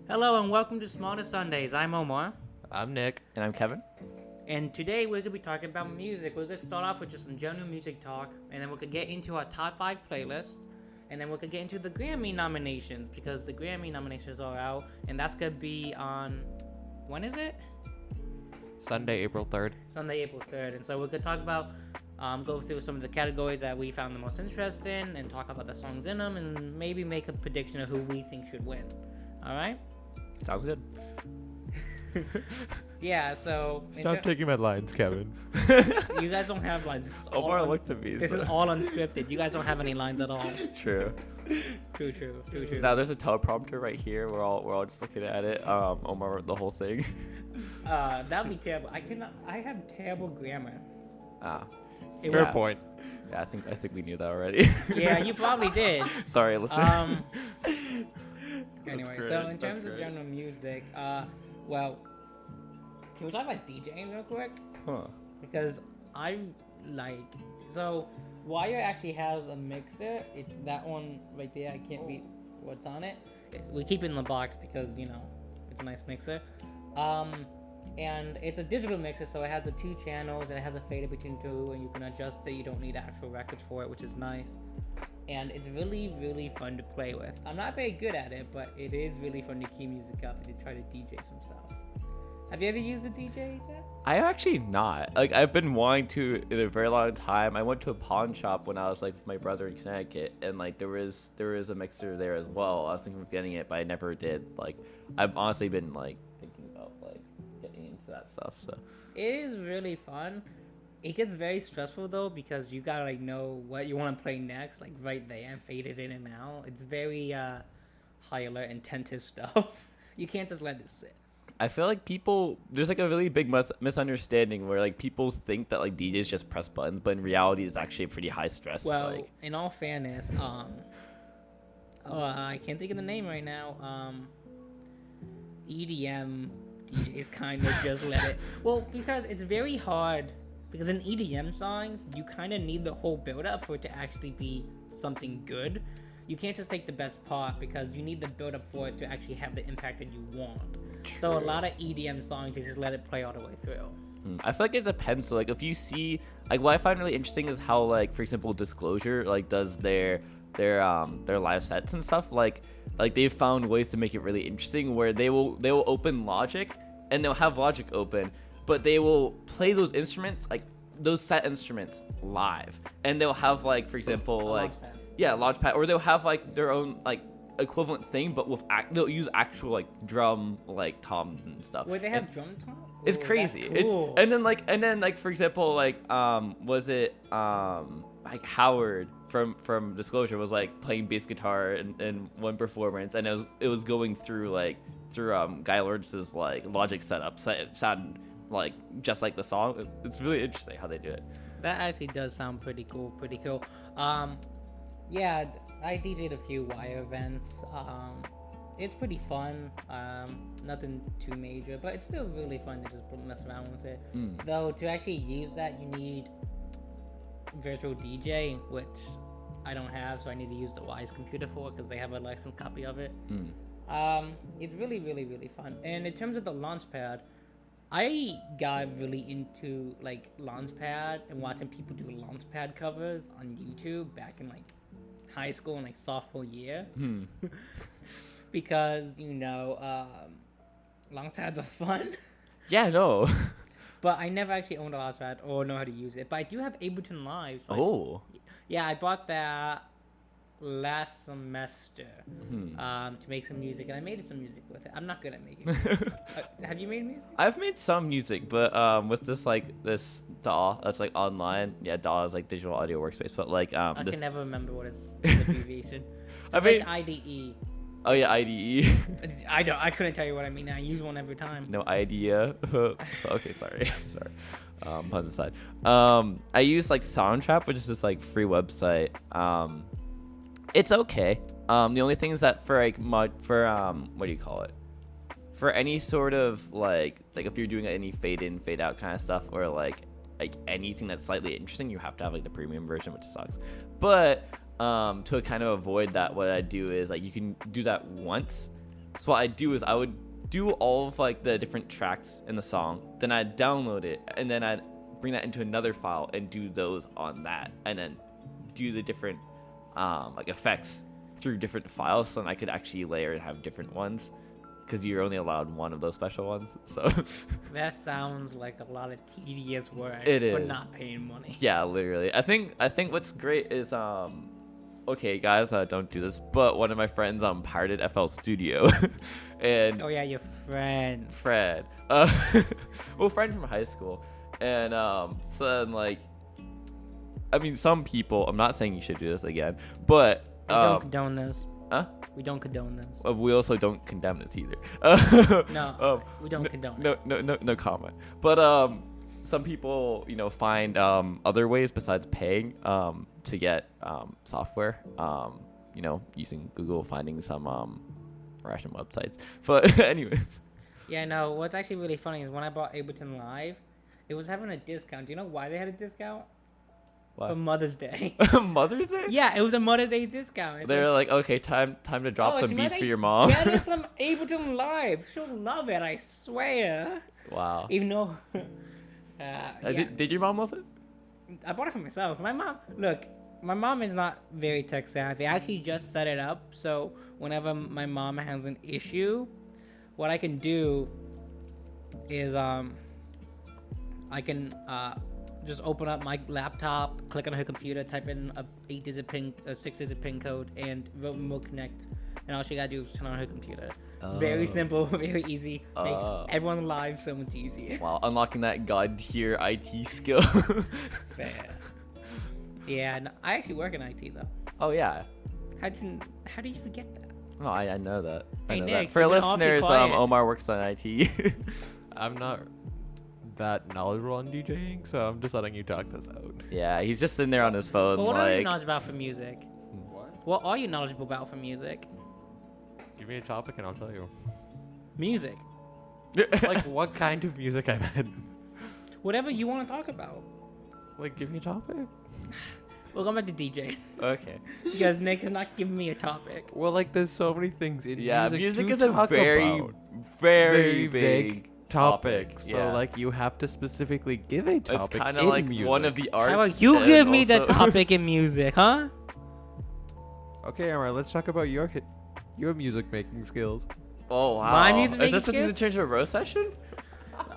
Hello and welcome to SmarterSundays. I'm Omar. I'm Nick. And I'm Kevin. And today we're going to be talking about music. We're going to start off with just some general music talk, and then we're going to get into our top 5 playlist, and then we're going to get into the Grammy nominations, because the Grammy nominations are out, and that's going to be on, when is it? Sunday, April 3rd. Sunday, April 3rd. And so we're going to talk about, go through some of the categories that we found the most interesting, and talk about the songs in them, and maybe make a prediction of who we think should win. Alright? Sounds good. Yeah, so... Stop taking my lines, Kevin. You guys don't have lines. This is all Omar looked at me. This is all unscripted. You guys don't have any lines at all. True. True. Now there's a teleprompter right here. We're all just looking at it. Omar wrote the whole thing. That'd be terrible. I have terrible grammar. Fair point. Yeah, I think we knew that already. Yeah, you probably did. Sorry, listeners. Anyway, so in terms of general music, well, can we talk about DJing real quick? Huh. Because so Wire actually has a mixer. It's that one right there. I can't read what's on it. We keep it in the box because, it's a nice mixer. And it's a digital mixer, so it has the 2 channels, and it has a fader between 2, and you can adjust it. You don't need actual records for it, which is nice. And it's really, really fun to play with. I'm not very good at it, but it is really fun to key music up and to try to DJ some stuff. Have you ever used a DJ yet? I have actually not. I've been wanting to in a very long time. I went to a pawn shop when I was with my brother in Connecticut, and there was a mixer there as well. I was thinking of getting it, but I never did. I've honestly been thinking about getting into that stuff. So it is really fun. It gets very stressful though, because you gotta know what you want to play next, right there, and fade it in and out. It's very high alert, intensive stuff. You can't just let it sit. I feel like there's a really big misunderstanding where people think that DJs just press buttons, but in reality it's actually a pretty high stress. Well, in all fairness, I can't think of the name right now. EDM DJs kind of just let it. Well, because it's very hard. Because in EDM songs, you kind of need the whole build-up for it to actually be something good. You can't just take the best part, because you need the build-up for it to actually have the impact that you want. True. So a lot of EDM songs, they just let it play all the way through. I feel like it depends. So if you see, what I find really interesting is how for example, Disclosure does their live sets and stuff. They've found ways to make it really interesting, where they will open Logic, and they'll have Logic open, but they will play those instruments, those set instruments live, and they'll have for example Launchpad, or they'll have their own equivalent thing, but they'll use actual drum toms and stuff. Wait, they have drum toms? It's crazy. Cool. And then for example was it Howard from Disclosure was playing bass guitar in one performance, and it was going through Guy Lawrence's Logic setup, so it sounded just like the song. It's really interesting how they do it. That actually does sound pretty cool. Yeah, I DJ'd a few Wire events. It's pretty fun. Nothing too major, but it's still really fun to just mess around with it. Though to actually use that, you need virtual DJ, which I don't have, so I need to use the Wise computer for it, because they have a licensed copy of it. It's really, really, really fun. And in terms of the Launchpad, I got really into Launchpad and watching people do Launchpad covers on YouTube back in high school and sophomore year. Because Launchpads are fun. Yeah, no. But I never actually owned a Launchpad or know how to use it. But I do have Ableton Live. So yeah, I bought that last semester to make some music, and I made some music with it. I'm not good at making music. Have you made music? I've made some music, but with this DAW that's online. Yeah, DAW is digital audio workspace, but I can never remember what its abbreviation. It's IDE. Oh yeah, IDE. I couldn't tell you what I mean. I use one every time. No idea. Okay, sorry. Puns aside. I use Soundtrap, which is this free website. It's okay. The only thing is that for what do you call it? For any sort of if you're doing any fade in, fade out kind of stuff, or anything that's slightly interesting, you have to have the premium version, which sucks. But to kind of avoid that, what I do is you can do that once, So what I'd do is I would do all of like the different tracks in the song, then I'd download it, and then I'd bring that into another file and do those on that, and then do the different like effects through different files, so then I could actually layer and have different ones, because you're only allowed one of those special ones. So that sounds like a lot of tedious work for not paying money. Yeah, literally. I think what's great is okay guys, don't do this, but one of my friends pirated FL Studio. And oh yeah, your friend Fred, well, friend from high school. And so then, like, I mean, some people, I'm not saying you should do this again, but we don't condone this. Huh? We don't condone this. We also don't condemn this either. No, we don't condone it. No comment. But some people, find other ways besides paying to get software. Using Google, finding some Russian websites. But anyways. Yeah, no. What's actually really funny is when I bought Ableton Live, it was having a discount. Do you know why they had a discount? What? For Mother's Day. Mother's Day? Yeah, it was a Mother's Day discount. They're like, okay, time to drop some beats for your mom. Get her some Ableton Live. She'll love it, I swear. Wow. Even though... Did your mom love it? I bought it for myself. My mom is not very tech savvy. I actually just set it up, so whenever my mom has an issue, what I can do is I can just open up my laptop, click on her computer, type in a 6-digit pin code, and remote connect. And all she gotta do is turn on her computer. Oh. Very simple, very easy. Makes everyone live so much easier. Wow, unlocking that god tier IT skill. Fair. Yeah, no, I actually work in IT though. Oh yeah. How do you forget that? Oh, I know that. Hey, I know Nick, that. For listeners, Omar works on IT. I'm not that knowledgeable on DJing, so I'm just letting you talk this out. Yeah, he's just sitting there on his phone. Well, what are you knowledgeable about for music? What? What are you knowledgeable about for music? Give me a topic and I'll tell you. Music. Like, what kind of music I meant? Whatever you want to talk about. Like, give me a topic. We'll go back to DJ. Okay. Because Nick is not giving me a topic. Well, like, there's so many things in music. Yeah, music is a a very big topic. So, yeah. like, you have to specifically give a topic. It's kind of like music. one of the arts. How about you give me also... the topic in music, huh? Okay, Omar, let's talk about your music making skills. Oh, wow. My music Is making this going to skills? turn into a roast session?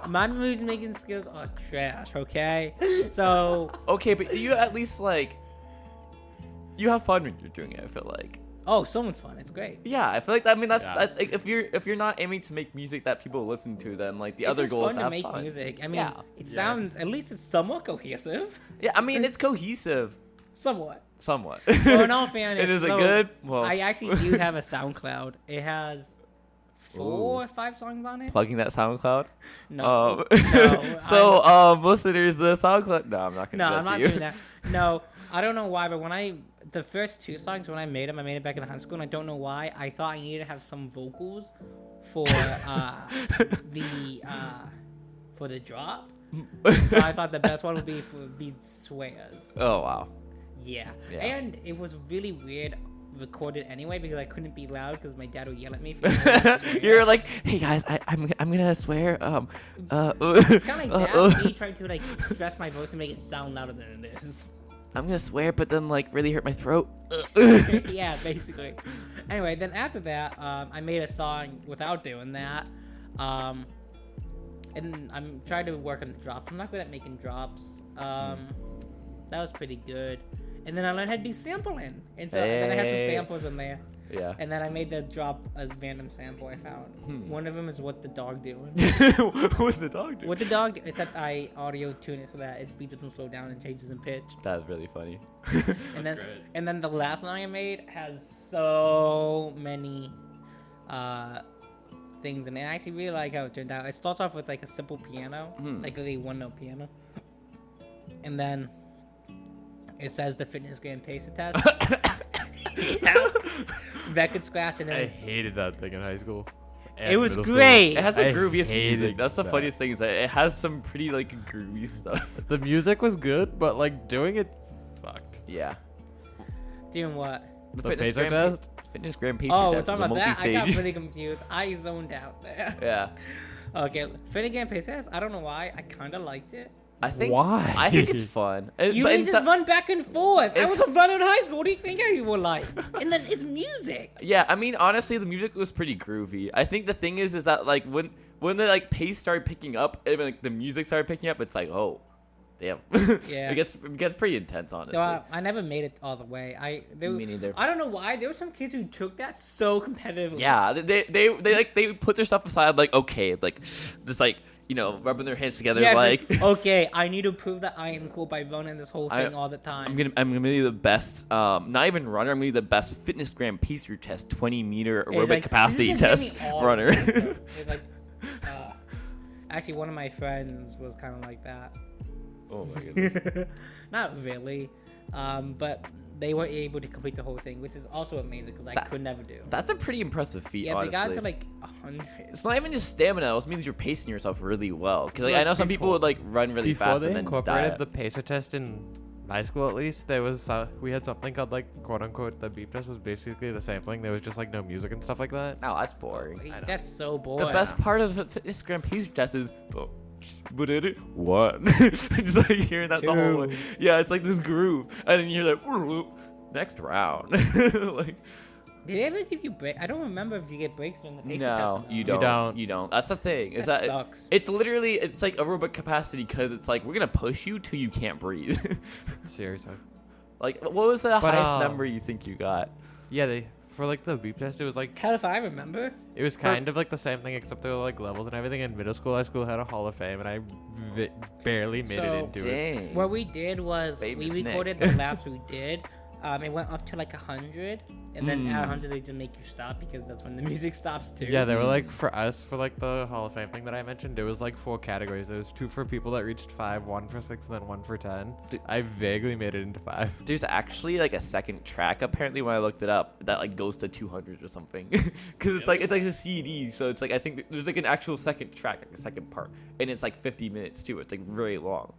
My music making skills are trash, okay? So... Okay, but you at least, like... You have fun when you're doing it, I feel like. Oh, so much fun. It's great. Yeah, I feel like that's Yeah. like, if you're not aiming to make music that people listen to, then like the other goal is It's to fun have to make fun. music. I mean, Yeah. it sounds... At least it's somewhat cohesive. Yeah, I mean it's cohesive, Somewhat. somewhat. Well, in all fairness... It is so it good? Well, I actually do have a SoundCloud. It has 4 or 5 songs on it. plugging that SoundCloud. No. So listeners, the SoundCloud. No, I'm not gonna. No, I'm not you. doing that. No, I don't know why, but the first 2 songs when I made them, I made it back in high school, and I don't know why. I thought I needed to have some vocals for the drop. So I thought the best one would be swears. Oh wow. Yeah. Yeah. And it was really weird recorded anyway because I couldn't be loud because my dad would yell at me. If You're like, hey guys, I'm gonna swear. It's kind of like that. Me trying to like stress my voice and make it sound louder than it is. I'm gonna swear, but then like really hurt my throat. Yeah, basically. Anyway, then after that, I made a song without doing that. And I'm trying to work on the drops. I'm not good at making drops. That was pretty good. And then I learned how to do sampling. And so then I had some samples in there. Yeah. And then I made the drop as random sample I found. One of them is What the Dog Doing. What's the dog doing? What the dog, except I audio tune it so that it speeds up and slows down and changes in pitch. That's really funny. And then the last song I made has so many things, and I actually really like how it turned out. It starts off with like a simple piano, like literally 1-note piano, and then it says the fitness grand pacer test. Record scratch, and I then hated that thing in high school. it was great. It has the I grooviest hated music. That's the that. funniest thing is that it has some pretty like groovy stuff. The music was good, but like doing it sucked. Yeah. Doing what? The pacer test? Fitness Gram pastry Oh, we're test is talking a about that. I got multi-stage. really confused. I zoned out there. Yeah. Okay, Fitness Gram pastry test. I don't know why. I kind of liked it. I think Why? I think it's fun. You But can in just run back and forth. I it's was a runner in high school. What do you think you were like? And then it's music. Yeah, I mean, honestly, the music was pretty groovy. I think the thing is that like when the like pace started picking up, and like the music started picking up, it's like, oh, damn. Yeah. it gets pretty intense, honestly. So I never made it all the way. Me neither. I don't know why. There were some kids who took that so competitively. Yeah, they put their stuff aside, like, okay, like just like, you know, rubbing their hands together, Yeah, like, okay, I need to prove that I am cool by running this whole thing all the time. I'm gonna be the best, not even runner. I'm gonna be the best Fitness Gram pastry test 20-meter It's aerobic like, capacity this is gonna test get me all runner. It's like, actually, one of my friends was kind of like that. Oh my goodness. Not really, but they were able to complete the whole thing, which is also amazing because I could never do. That's a pretty impressive feat, Yeah, honestly. they got to like 100. It's not even just stamina. It also means you're pacing yourself really well. Because like, I know some people would like run really Before fast they and then just incorporated die. the pacer test in my school, at least, there was we had something called like quote unquote the beep test was basically the same thing. There was just like no music and stuff like that. Oh, that's boring. Wait, that's so boring. The best part of the Fitness Gram pastry test is what? Just like hearing that the whole way. Yeah, it's like this groove, and then you're like, next round. Like, Did they ever give you break? I don't remember if you get breaks during the pacing test. no, or not. you don't. You don't. That's the thing. Is That that sucks. it's literally it's like aerobic capacity because it's like we're gonna push you till you can't breathe. Seriously. Like, what was the But, highest number you think you got? Yeah, for like the beep test, it was like Hell if I remember. it was kind of like the same thing except there were like levels and everything. In middle school, high school had a Hall of Fame, and I barely made it So- into it. Dang. What we did was Famous we Nick. recorded the laps we did. It went up to like 100, and then at 100 they just make you stop because that's when the music stops too. Yeah, there were like for us for like the Hall of Fame thing that I mentioned. There was like 4 categories. There was 2 for people that reached 5, 1 for 6, and then 1 for 10. I vaguely made it into 5. There's actually like a second track apparently when I looked it up that like goes to 200 or something because it's like a CD, so it's like I think there's like an actual second track, like a second part, and it's like 50 minutes too. It's like really long.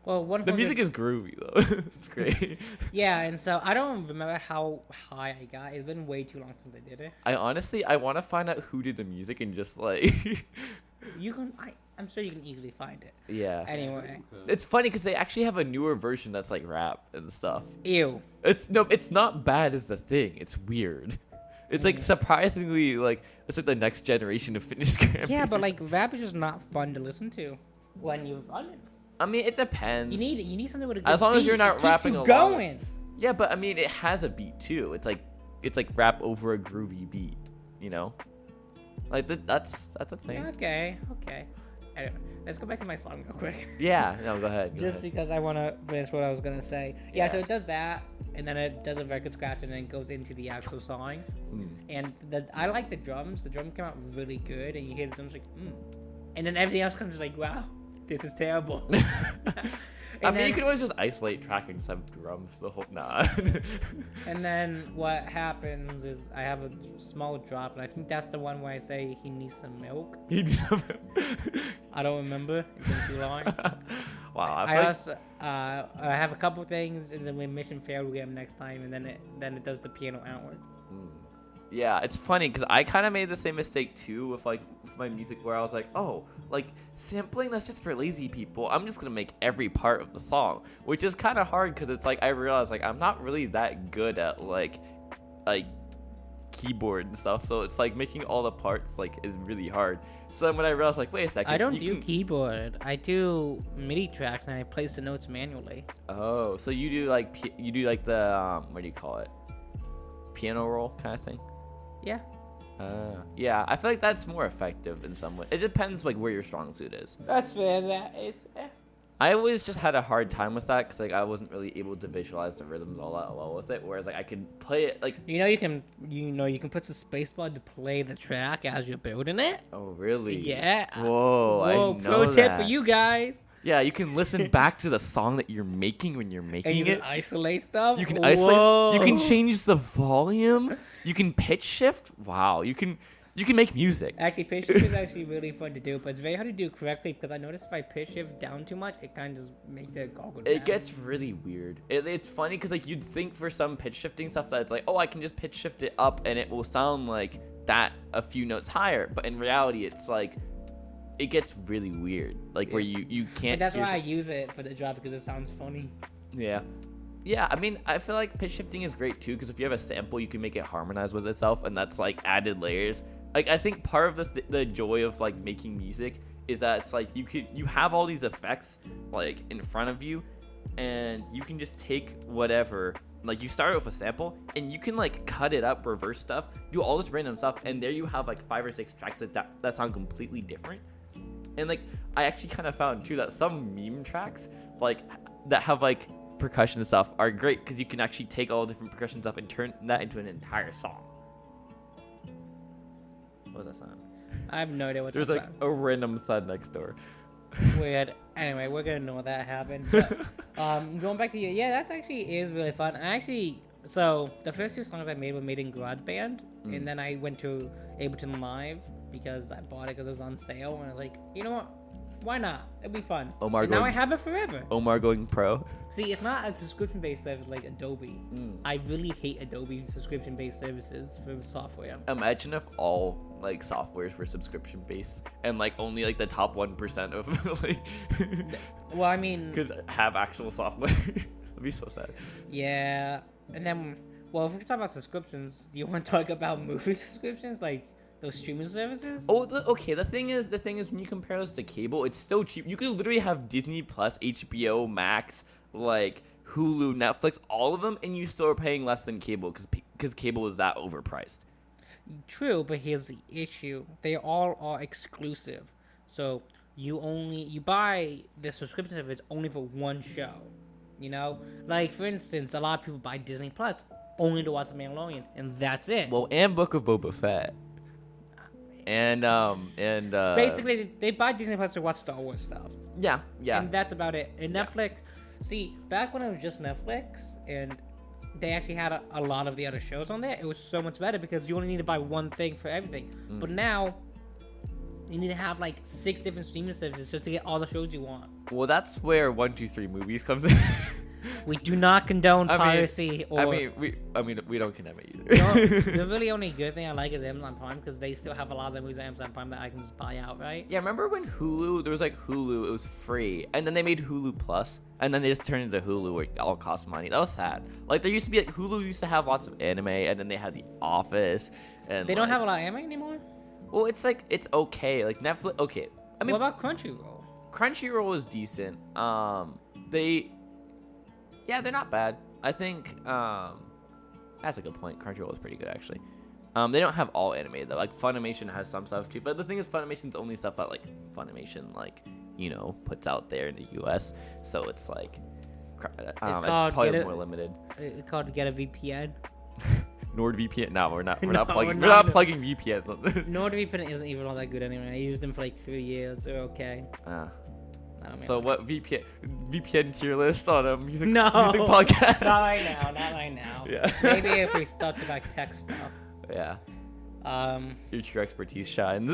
Well, The music is groovy though. It's great. Yeah, and so I don't remember how high I got. It's been way too long since I did it. I want to find out who did the music and just like You can. I'm sure you can easily find it. yeah. Anyway. It's funny because they actually have a newer version that's like rap and stuff. Ew. It's not bad is the thing. It's weird. It's like surprisingly like it's like the next generation of Fitness Gram. Yeah, but like rap is just not fun to listen to when you're running. I mean, it depends. You need something with a good As long as beat you're not that keeps rapping you along. going. Yeah, but I mean, it has a beat too. It's like rap over a groovy beat, you know? Like that's a thing. Okay. Anyway, let's go back to my song real quick. Yeah, no, go ahead. Go Just ahead. because I want to finish what I was gonna say. Yeah, Yeah. so it does that, and then it does a record scratch, and then it goes into the actual song. And I like the drums. The drum came out really good, and you hear the drums like, and then everything else comes like, wow, this is terrible. I mean, you could always just isolate track and just have drums the whole. Nah. And then what happens is I have a small drop, and I think that's the one where I say he needs some milk. I don't remember. It's been too long. Wow. I also I have a couple things. Is when mission failed, we get him next time, and then it does the piano outward. Yeah, it's funny because I kind of made the same mistake too with my music where I was like, oh, like sampling that's just for lazy people. I'm just gonna make every part of the song, which is kind of hard because it's like I realized like I'm not really that good at like keyboard and stuff, so it's like making all the parts like is really hard. So then when I realized like, wait a second, I don't do keyboard. I do MIDI tracks, and I place the notes manually. Oh, so you do like the what do you call it? Piano roll kind of thing. Yeah. Yeah, I feel like that's more effective in some way. It depends like where your strong suit is. That's fair. That is fair. I always just had a hard time with that because like I wasn't really able to visualize the rhythms all that well with it. Whereas like I could play it like. You can put the spacebar to play the track as you're building it. Oh really? Yeah. Whoa! I didn't know pro tip that. for you guys. Yeah, you can listen back to the song that you're making when you're And making you it. can isolate stuff. You can isolate. You can Whoa. change the volume. You can pitch shift. Wow. You can You can make music. Actually, pitch shift is actually really fun to do, but it's very hard to do correctly because I noticed if I pitch shift down too much, it kind of just makes it all go down. It gets really weird. It's funny because like you'd think for some pitch shifting stuff that it's like, oh, I can just pitch shift it up and it will sound like that a few notes higher. But in reality, it's like it gets really weird, like where you can't. But that's why I use it for the job because it sounds funny. Yeah. Yeah, I mean, I feel like pitch shifting is great too because if you have a sample, you can make it harmonize with itself, and that's like added layers. Like I think part of the joy of like making music is that it's like you have all these effects like in front of you, and you can just take whatever. Like you start with a sample, and you can like cut it up, reverse stuff, do all this random stuff, and there you have like 5 or 6 tracks that sound completely different. And like I actually kind of found too that some meme tracks like that have like percussion stuff are great because you can actually take all different percussion stuff and turn that into an entire song. What was that sound? I have no idea what There's that like sound. a random thud next door. Weird. Anyway, we're gonna know that happened. But, going back to you, yeah, that's actually is really fun. So the first 2 songs I made were made in GarageBand, and then I went to Ableton Live because I bought it because it was on sale, and I was like, you know what? Why not? It'd be fun. Now I have it forever. Omar going pro. See, it's not a subscription-based service like Adobe. I really hate Adobe subscription-based services for software. Imagine if all like softwares were subscription-based and like only like the top 1% of like Well, I mean, could have actual software. That'd be so sad. Yeah, and then, well, if we talk about subscriptions, do you want to talk about movie subscriptions, like those streaming services? Oh, okay. The thing is, when you compare those to cable, it's still cheap. You could literally have Disney Plus, HBO Max, like Hulu, Netflix, all of them, and you still are paying less than cable because cable is that overpriced. True, but here's the issue: they all are exclusive. So you buy the subscription service only for one show. You know, like for instance, a lot of people buy Disney Plus only to watch The Mandalorian, and that's it. Well, and Book of Boba Fett. And basically they buy Disney Plus to watch Star Wars stuff. Yeah. And that's about it. And Netflix, see, back when it was just Netflix and they actually had a lot of the other shows on there, it was so much better because you only need to buy one thing for everything. But now you need to have like 6 different streaming services just to get all the shows you want. Well, that's where 123 Movies comes in. We do not condone piracy. We don't condemn it either. The really only good thing I like is Amazon Prime because they still have a lot of the movies on Amazon Prime that I can just buy outright. Yeah, remember when there was like Hulu, it was free, and then they made Hulu Plus, and then they just turned into Hulu where it all costs money. That was sad. Like there used to be like Hulu used to have lots of anime, and then they had The Office, and they don't have a lot of anime anymore. Well, it's like it's okay. Like Netflix, okay. I mean, what about Crunchyroll? Crunchyroll is decent. They're not bad. I think that's a good point. Crunchyroll is pretty good actually. They don't have all anime though. Like Funimation has some stuff too, but the thing is, Funimation's only stuff that like Funimation puts out there in the U.S. So it's like it's probably more limited. It's called Get a VPN. NordVPN. No, we're not No, plugging. we're We're not not. plugging VPNs on this. NordVPN isn't even all that good anyway. I used them for like 3 years. They're okay. So what VPN tier list on a music No, music podcast? Not right now. Yeah. Maybe if we start to like tech stuff. Yeah. Your true expertise shines.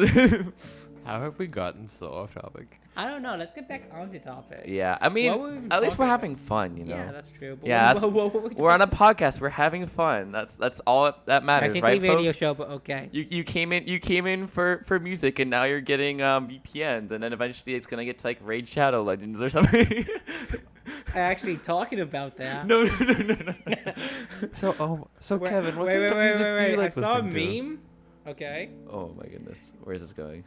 How have we gotten so off topic? I don't know. Let's get back on the topic. Yeah, I mean, at least we're having fun, you know. Yeah, that's true. But Yeah, we're on a podcast. We're having fun. That's all that matters, right, radio folks? show, but okay. You came in for music, and now you're getting VPNs, and then eventually it's gonna get to like Raid Shadow Legends or something. Actually, talking about that. No. So Kevin, what wait, kind of music do you like I saw a listening to? meme. Okay. Oh my goodness, where is this going?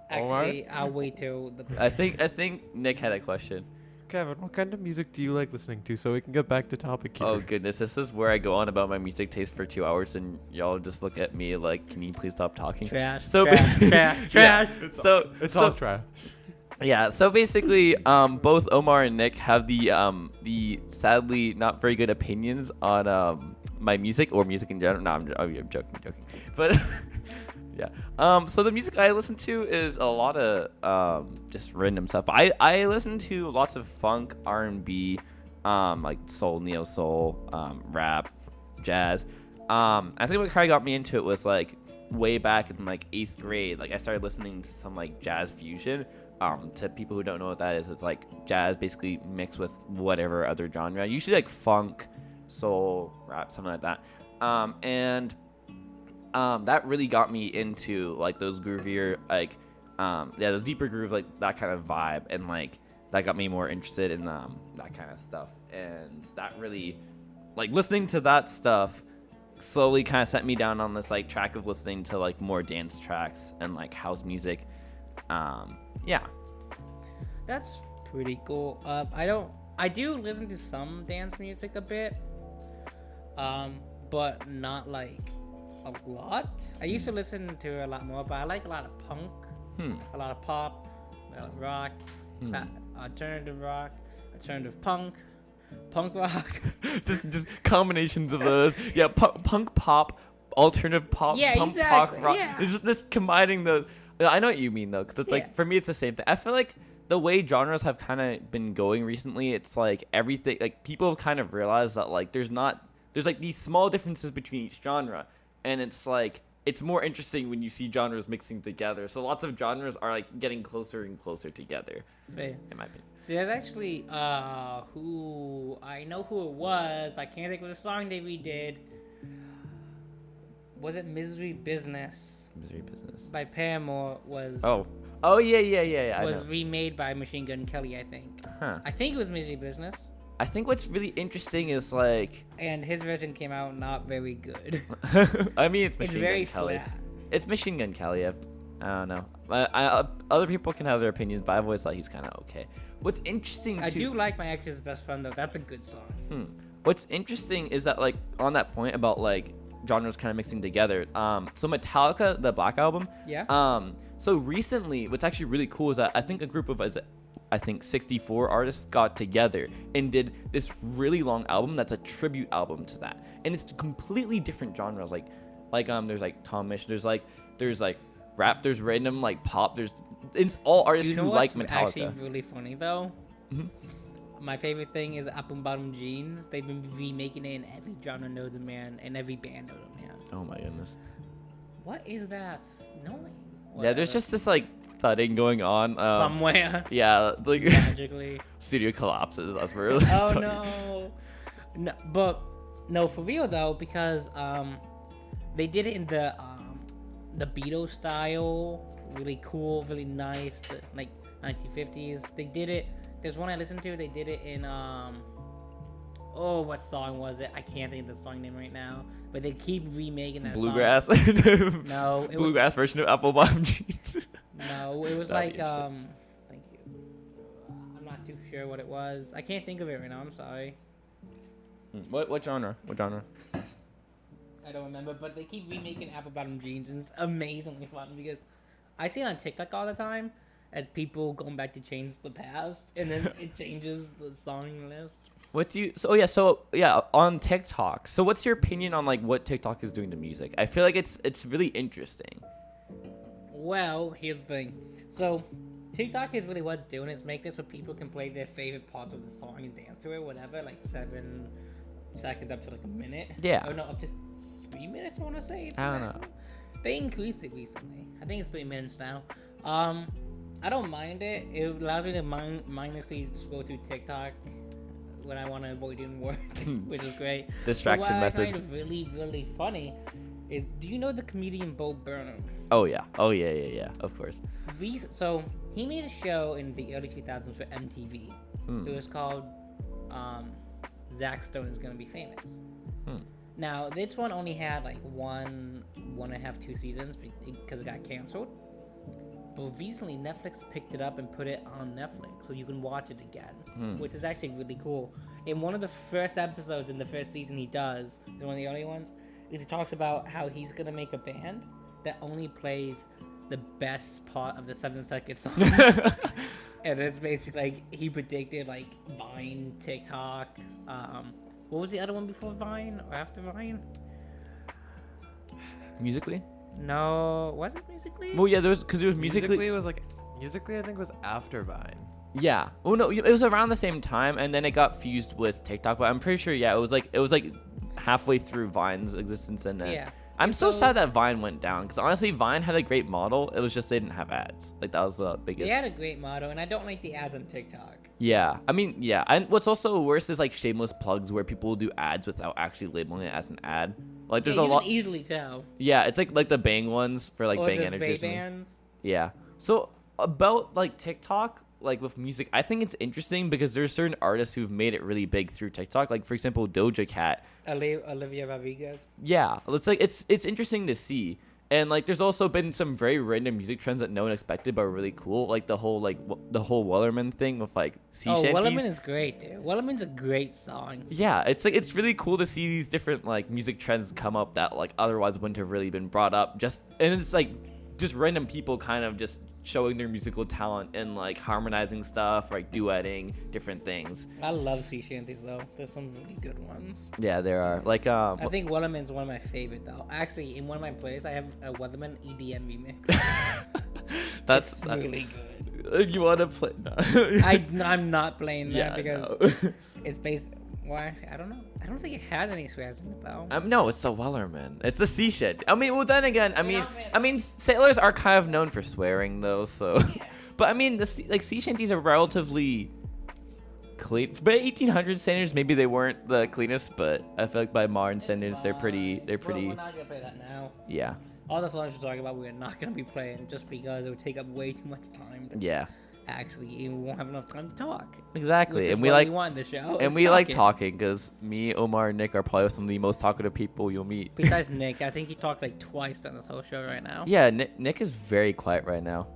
Actually, I'll wait till the. I think Nick had a question. Kevin, what kind of music do you like listening to so we can get back to topic here? Oh goodness, this is where I go on about my music taste for 2 hours, and y'all just look at me like, can you please stop talking? Trash. So trash. It's all trash. Yeah, so basically, both Omar and Nick have the sadly not very good opinions on my music or music in general. No, I'm joking. But yeah, so the music I listen to is a lot of just random stuff. I listen to lots of funk, R&B, like soul, neo soul, rap, jazz. I think what kind of got me into it was like way back in like 8th grade. Like I started listening to some like jazz fusion. To people who don't know what that is, it's like jazz basically mixed with whatever other genre, usually like funk, soul, rap, something like that. And that really got me into like those groovier, like those deeper groove, like that kind of vibe, and like that got me more interested in that kind of stuff. And that really, like, listening to that stuff slowly kind of set me down on this like track of listening to like more dance tracks and like house music. Yeah, that's pretty cool. I do listen to some dance music a bit, but not like a lot. I used to listen to a lot more, but I like a lot of punk, a lot of pop, a lot of rock, alternative rock, alternative punk rock. just combinations of those. Yeah, punk pop, alternative pop, yeah, punk exactly. pop rock. Yeah. This combining the. I know what you mean though, because it's like for me it's the same thing. I feel like the way genres have kind of been going recently, it's like everything. Like people have kind of realized that like there's like these small differences between each genre, and it's like it's more interesting when you see genres mixing together. So lots of genres are like getting closer and closer together. Fair. In my opinion. There's actually who I know who it was, but I can't think of the song they redid. Was it Misery Business? Misery Business By Paramore was yeah. Was remade by Machine Gun Kelly, I think. I think it was Misery Business. I think what's really interesting is like, and his version came out not very good. I mean, it's Machine very Gun Kelly. flat. It's Machine Gun Kelly. I don't know. I other people can have their opinions, but I've always thought he's kind of okay. What's interesting I do like My Ex's Best Friend though. That's a good song. What's interesting is that like on that point about like genres kind of mixing together. So Metallica, the Black Album. Yeah. So recently, what's actually really cool is that I think a group of 64 artists got together and did this really long album that's a tribute album to that, and it's completely different genres. Like there's like Tomish, there's like rap, there's random like pop. It's all artists who like Metallica. Actually, really funny though. My favorite thing is Apple Bottom Jeans. They've been remaking it in every genre knows a man, and every band knows a man. Oh my goodness. What is that noise? Whatever. Yeah, there's just this like thudding going on somewhere. Yeah, like magically. Studio collapses. That's where. Oh no, but no, for real though, because they did it in the Beatles style, really cool, really nice, like 1950s. They did it. There's one I listened to. They did it in what song was it? I can't think of the song name right now. But they keep remaking that Bluegrass. Song. No, it Bluegrass version of Apple Bottom Jeans. No, it was like thank you. I'm not too sure what it was. I can't think of it right now. I'm sorry. What genre? I don't remember, but they keep remaking Apple Bottom Jeans, and it's amazingly fun because I see it on TikTok all the time as people going back to change the past, and then it changes the song list. So on TikTok. So what's your opinion on like what TikTok is doing to music? I feel like it's really interesting. Well, here's the thing. So TikTok is really what's doing is make this so people can play their favorite parts of the song and dance to it, whatever, like 7 seconds up to like a minute. Yeah. Oh no, up to 3 minutes. I want to say. I don't know. They increased it recently. I think it's 3 minutes now. I don't mind it. It allows me to mindlessly scroll through TikTok when I want to avoid doing work, which is great. Distraction methods. What I find really, really funny is, do you know the comedian Bo Burnham? Oh yeah, of course. So he made a show in the early 2000s for MTV. It was called Zach Stone is Gonna Be Famous. Now this one only had like one and a half, 2 seasons because it got canceled. But recently, Netflix picked it up and put it on Netflix, so you can watch it again, which is actually really cool. In one of the first episodes in the first season he does, one of the early ones, is he talks about how he's going to make a band that only plays the best part of the 7-second song. And it's basically like, he predicted like Vine, TikTok, what was the other one before Vine or after Vine? Musically? No, was it Musically? Well, yeah, there was Musically. Musically I think was after Vine. Yeah. Oh no, it was around the same time, and then it got fused with TikTok. But I'm pretty sure, yeah, it was like halfway through Vine's existence, and then Yeah. I'm And so so- sad that Vine went down, because honestly, Vine had a great model. It was just they didn't have ads. Like, that was the biggest. They had a great motto, and I don't like the ads on TikTok. Yeah, I mean, yeah. And what's also worse is like shameless plugs where people will do ads without actually labeling it as an ad. Like, there's Yeah, a you lot. can easily tell. Yeah, it's like the Bang ones for like Or Bang the Energy. or something. Ray-Bans. Yeah. So about like TikTok, like with music, I think it's interesting because there's certain artists who've made it really big through TikTok. Like for example, Doja Cat. Olivia Rodriguez. Yeah, it's like it's interesting to see. And like there's also been some very random music trends that no one expected but are really cool. Like the whole Weatherman thing with like sea shanties. Weatherman is great, dude. Weatherman's a great song. Yeah, it's like it's really cool to see these different like music trends come up that like otherwise wouldn't have really been brought up. And it's like just random people kind of just showing their musical talent and like harmonizing stuff, like duetting different things. I love sea shanties though. There's some really good ones. Yeah, there are like I think Weatherman's one of my favorite though. Actually, in one of my playlists, I have a Weatherman EDM remix. that's really good. You want to play? No. I'm not playing that Yeah, because no. it's based. Well, actually, I don't know. I don't think it has any swears in it though. No, it's the Wellerman. It's the sea shit. I mean, well, then again, man. I mean, sailors are kind of known for swearing though, so. Yeah. But I mean, like sea shanties are relatively clean. But 1800 standards, maybe they weren't the cleanest, but I feel like by modern standards, they're pretty. We're not gonna play that now. Yeah. All the songs we're talking about, we're not gonna be playing just because it would take up way too much time. Yeah. Actually, we won't have enough time to talk. Exactly, Which is and we what like we want in the show. and is we like talking because me, Omar, and Nick are probably some of the most talkative people you'll meet. Besides Nick, I think he talked like twice on this whole show right now. Yeah, Nick is very quiet right now.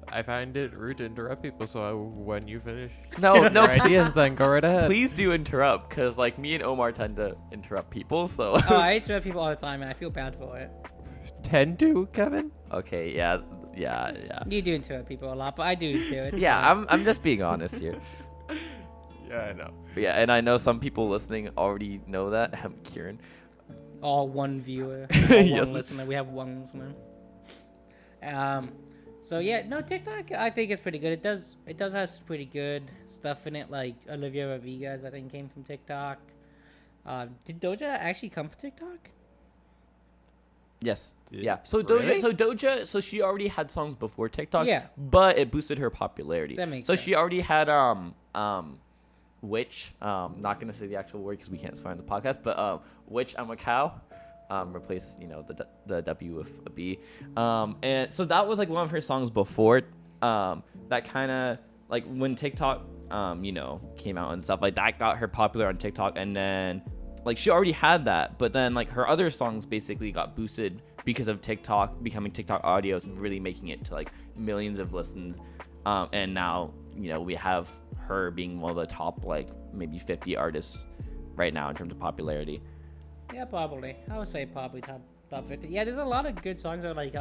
I find it rude to interrupt people, so when you finish No, your no, ideas, then go right ahead. please do interrupt because like me and Omar tend to interrupt people. So Oh, I interrupt people all the time, and I feel bad for it. Tend to, Kevin? okay, yeah. You do interrupt people a lot, but I do too. It's Yeah, fine. I'm just being honest here. Yeah, I know. Yeah, and I know some people listening already know that. Kieran. all one viewer, all Yes. one listener. We have one listener. So yeah, no, TikTok. I think it's pretty good. It does have some pretty good stuff in it. Like Olivia Rodriguez, I think came from TikTok. Did Doja actually come from TikTok? Yes. Did- Yeah. So Really? Doja, so she already had songs before TikTok. Yeah. But it boosted her popularity. That makes so sense. she already had which not gonna say the actual word because we can't swear on the podcast, but which I'm a cow. Replace the W with a B. And so that was like one of her songs before. That kind of like when TikTok came out and stuff like that got her popular on TikTok, and then like she already had that, but then like her other songs basically got boosted because of TikTok becoming TikTok audios and really making it to like millions of listens. And now we have her being one of the top like maybe 50 artists right now in terms of popularity. Yeah, probably. I would say probably top 50. Yeah, there's a lot of good songs that like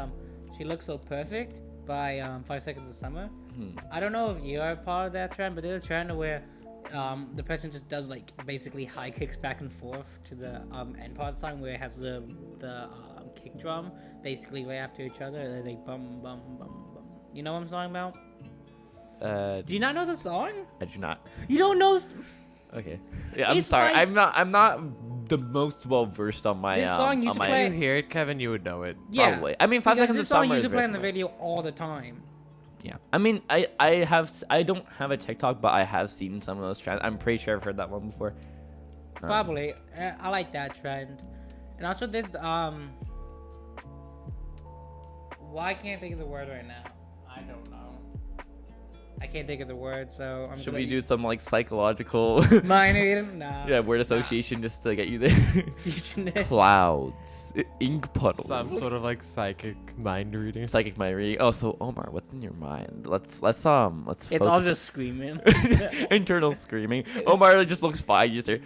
She Looks So Perfect by 5 Seconds of Summer. I don't know if you are part of that trend, but there's a trend where the person just does like basically high kicks back and forth to the end part of the song where it has the kick drum basically right after each other, and then they bum bum bum bum. You know what I'm talking about? Do you not know the song? I do not. You don't know? Okay. Yeah, I'm It's sorry. like- I'm not the most well versed on my This song on used to my play- If you hear it, Kevin, you would know it. Yeah. probably. I mean, 5 Because Seconds this of song Summer used is to play in the very video all the time. Yeah. I mean, I don't have a TikTok, but I have seen some of those trends. I'm pretty sure I've heard that one before. Probably. I like that trend. And also there's why can't I think of the word right now? I don't know. I can't think of the word, so I'm Should gonna we do some like psychological minor reading? Nah. yeah, word association just to get you there? Fusionist. Clouds, ink puddles, Some sort of like psychic mind reading. psychic mind reading. Oh, so Omar, what's in your mind? Let's It's all focus. just screaming. Internal screaming. Omar just looks fine. You just hear,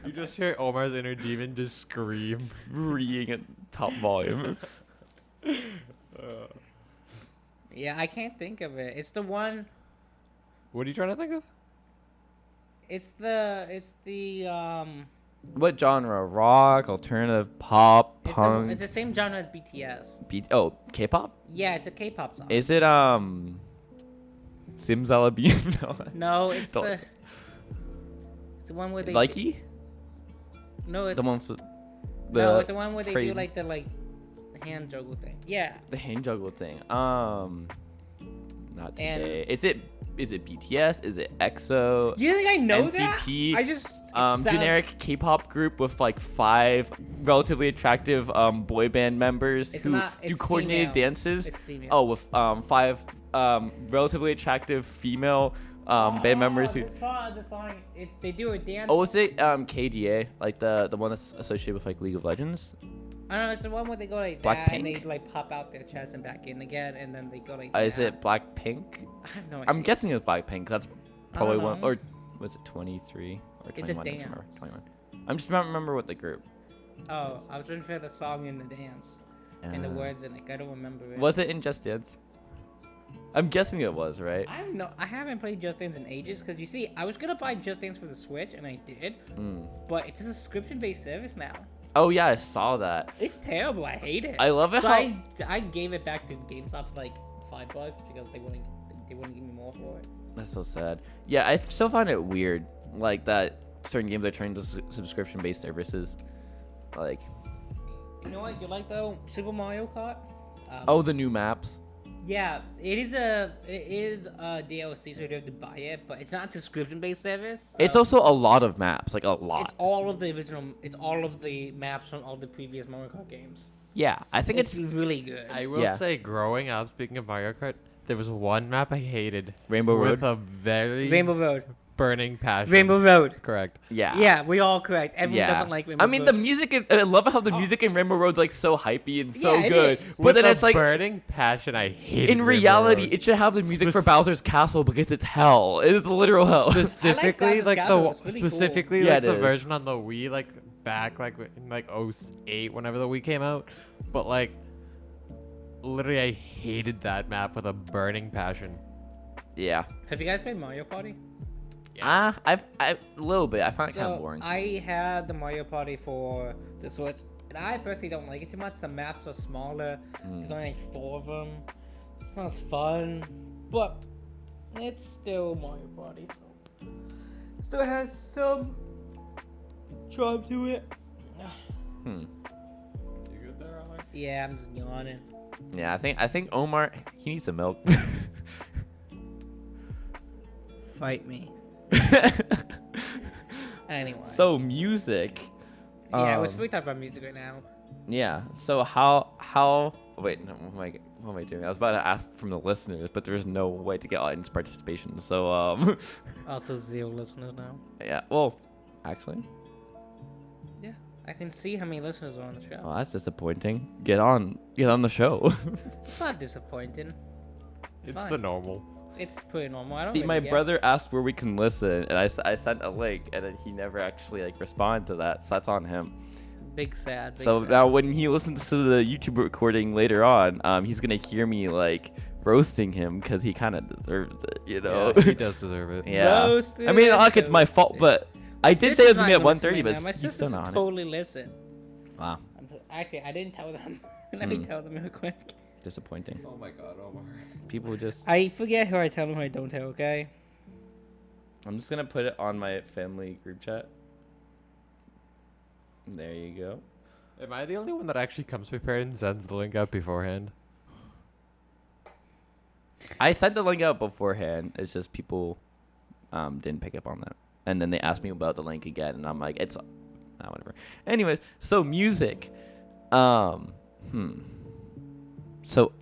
You just hear Omar's inner demon just scream. reading at top volume. Yeah, I can't think of it. It's the one. What are you trying to think of? It's the What genre? Rock, alternative, pop, It's punk, the same genre as BTS. K-pop? Yeah, it's a K-pop song. Is it Simsalabim? No, it's Don't- it's the one where they Likey? no, it's The one for no, it's the one where they do frame. like the hand juggle thing. Yeah. The hand juggle thing. Not And- today. Is it BTS? Is it EXO? You think I know NCT? that? I just Generic K-pop group with like 5 relatively attractive boy band members It's who not- do it's coordinated female. dances. It's female. Oh, with 5 relatively attractive female band members who. This part of the song, they do a dance. Oh, is it KDA? Like the one that's associated with like League of Legends? I don't know. It's the one where they go like that and they Blackpink? like pop out their chest and back in again, and then they go like. that. Is it Blackpink? I have no idea. I'm guessing it's Blackpink. That's probably don't one, know. or was it 23 or 21? It's a I can't remember. dance. 21. I'm just not remember what the group. Oh, I was trying to figure the song and the dance and the words in it. I don't remember it. Was it in Just Dance? I'm guessing it was, right? I haven't played Just Dance in ages because you see, I was gonna buy Just Dance for the Switch and I did, Mm. but it's a subscription-based service now. Oh yeah, I saw that. It's terrible. I hate it. I love it So how I gave it back to GameStop for like $5 because they wouldn't give me more for it. that's so sad. Yeah, I still find it weird, like that certain games are turning to subscription-based services. Like, You know what you like though? Super Mario Kart. oh, the new maps. Yeah, it is a DLC, so you have to buy it, but it's not a subscription-based service. It's so also a lot of maps, like a lot. it's all of the original. It's all of the maps from all the previous Mario Kart games. Yeah, I think It's it's really good. I will Yeah. say, growing up, speaking of Mario Kart, there was one map I hated. Rainbow with Road. a very Rainbow Road. burning passion. Rainbow Road. Correct. Yeah. Yeah, we all correct. Everyone doesn't like Rainbow I mean, Road. the music. I love how the music in Rainbow Road's like so hypey and so Yeah, it good. is. But With then a it's like, burning passion. I hate. in reality, it should have the music for Bowser's Castle because it's hell. It is literal hell. specifically Bowser's like Castle, the it's really cool. specifically Yeah, like it the is. version on the Wii, like back like in like 08 whenever the Wii came out. But like, literally, I hated that map with a burning passion. Yeah. Have you guys played Mario Party? I've a little bit. I find it kind So of boring. I had the Mario Party for the Switch, and I personally don't like it too much. The maps are smaller. There's only like 4 of them. It's not as fun, but it's still Mario Party. So still has some charm to it. Hmm. You good there, Omar? Yeah, I'm just yawning. Yeah, I think Omar he needs some milk. Fight me. Anyway. So music. yeah, we're um, supposed to talk about music right now. Yeah. So how? Wait, no. What am I doing? I was about to ask from the listeners, but there's no way to get audience participation. So Also 0 listeners now. yeah. Well, actually, Yeah, I can see how many listeners are on the show. oh, that's disappointing. Get on the show. It's not disappointing. It's fine. the normal. It's pretty normal. I don't See, really my get- brother asked where we can listen, and I sent a link, and then he never actually like responded to that. So that's on him. Big sad. Big So sad. now when he listens to the YouTube recording later on, he's gonna hear me like roasting him because he kind of deserves it, you know. Yeah, he does deserve it. Yeah. Roasted, I mean, like it's my fault, roasted. but I did say it was gonna be at Sister's not 1:30, gonna but listen right now. My he's still sisters not on it. totally listen. Wow, Actually, I didn't tell them. Let me tell them real quick. disappointing. Oh my God, Omar. People just. I forget who I tell and who I don't tell. Okay. I'm just gonna put it on my family group chat. There you go. Am I the only one that actually comes prepared and sends the link out beforehand? I sent the link out beforehand. It's just people didn't pick up on that, and then they asked me about the link again, and I'm like, it's whatever. Anyways, so music. So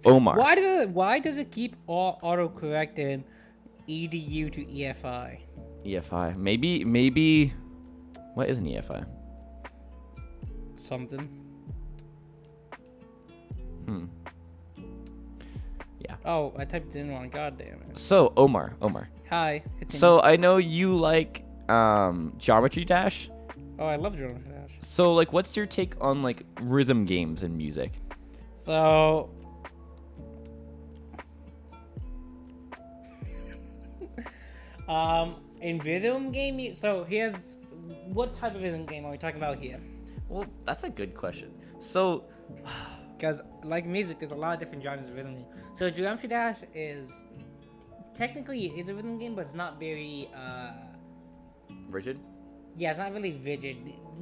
Omar. Why does it keep auto correcting EDU to EFI? EFI. Maybe. What is an EFI? Something. Yeah. Oh, I typed it in wrong. God damn it. So Omar. Hi. Continue. So I know you like Geometry Dash. Oh, I love Drone Dash. So like, what's your take on like rhythm games and music? So. In rhythm game, so here's what type of rhythm game are we talking about here? Well, that's a good question. So, Because like music, there's a lot of different genres of rhythm game. So Geometry Dash is technically it is a rhythm game, but it's not very Rigid. yeah, it's not really rigid.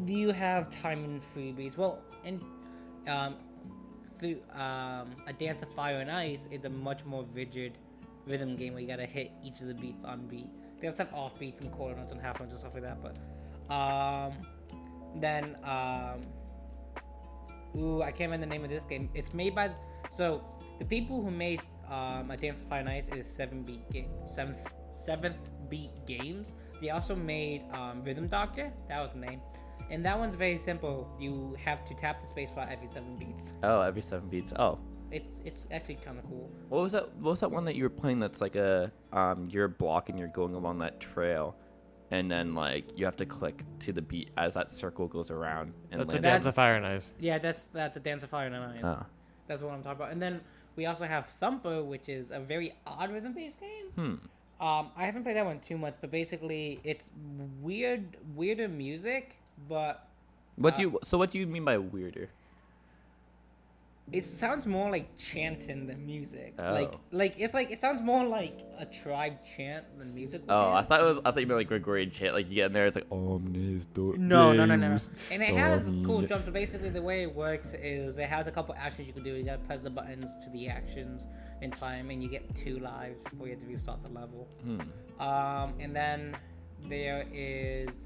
You have time and free beats. Well, and through A Dance of Fire and Ice, it's a much more rigid rhythm game where you gotta hit each of the beats on beat. They also have off beats and quarter notes and half notes and stuff like that. But then I can't remember the name of this game. It's made by the people who made A Dance of Fire and Ice is Seventh Beat Games. They also made Rhythm Doctor. That was the name. And that one's very simple. You have to tap the spacebar every 7 beats. Oh, every 7 beats. Oh. It's actually kind of cool. What was that one that you were playing that's like you're a block and you're going along that trail, and then like you have to click to the beat as that circle goes around and That's A land. Dance of Fire and Ice. Yeah, that's A Dance of Fire and Ice. Oh. That's what I'm talking about. And then we also have Thumper, which is a very odd rhythm-based game. I haven't played that one too much, but basically it's weirder music, but What do you mean by weirder? it sounds more like chanting than music. Oh. It sounds more like a tribe chant than music. Oh, I thought you meant like Gregorian chant. Like you get in there, it's like Omnis Deus. No. And it has cool jumps. So basically, the way it works is it has a couple actions you can do. You gotta press the buttons to the actions in time, and you get 2 lives before you have to restart the level. And then there is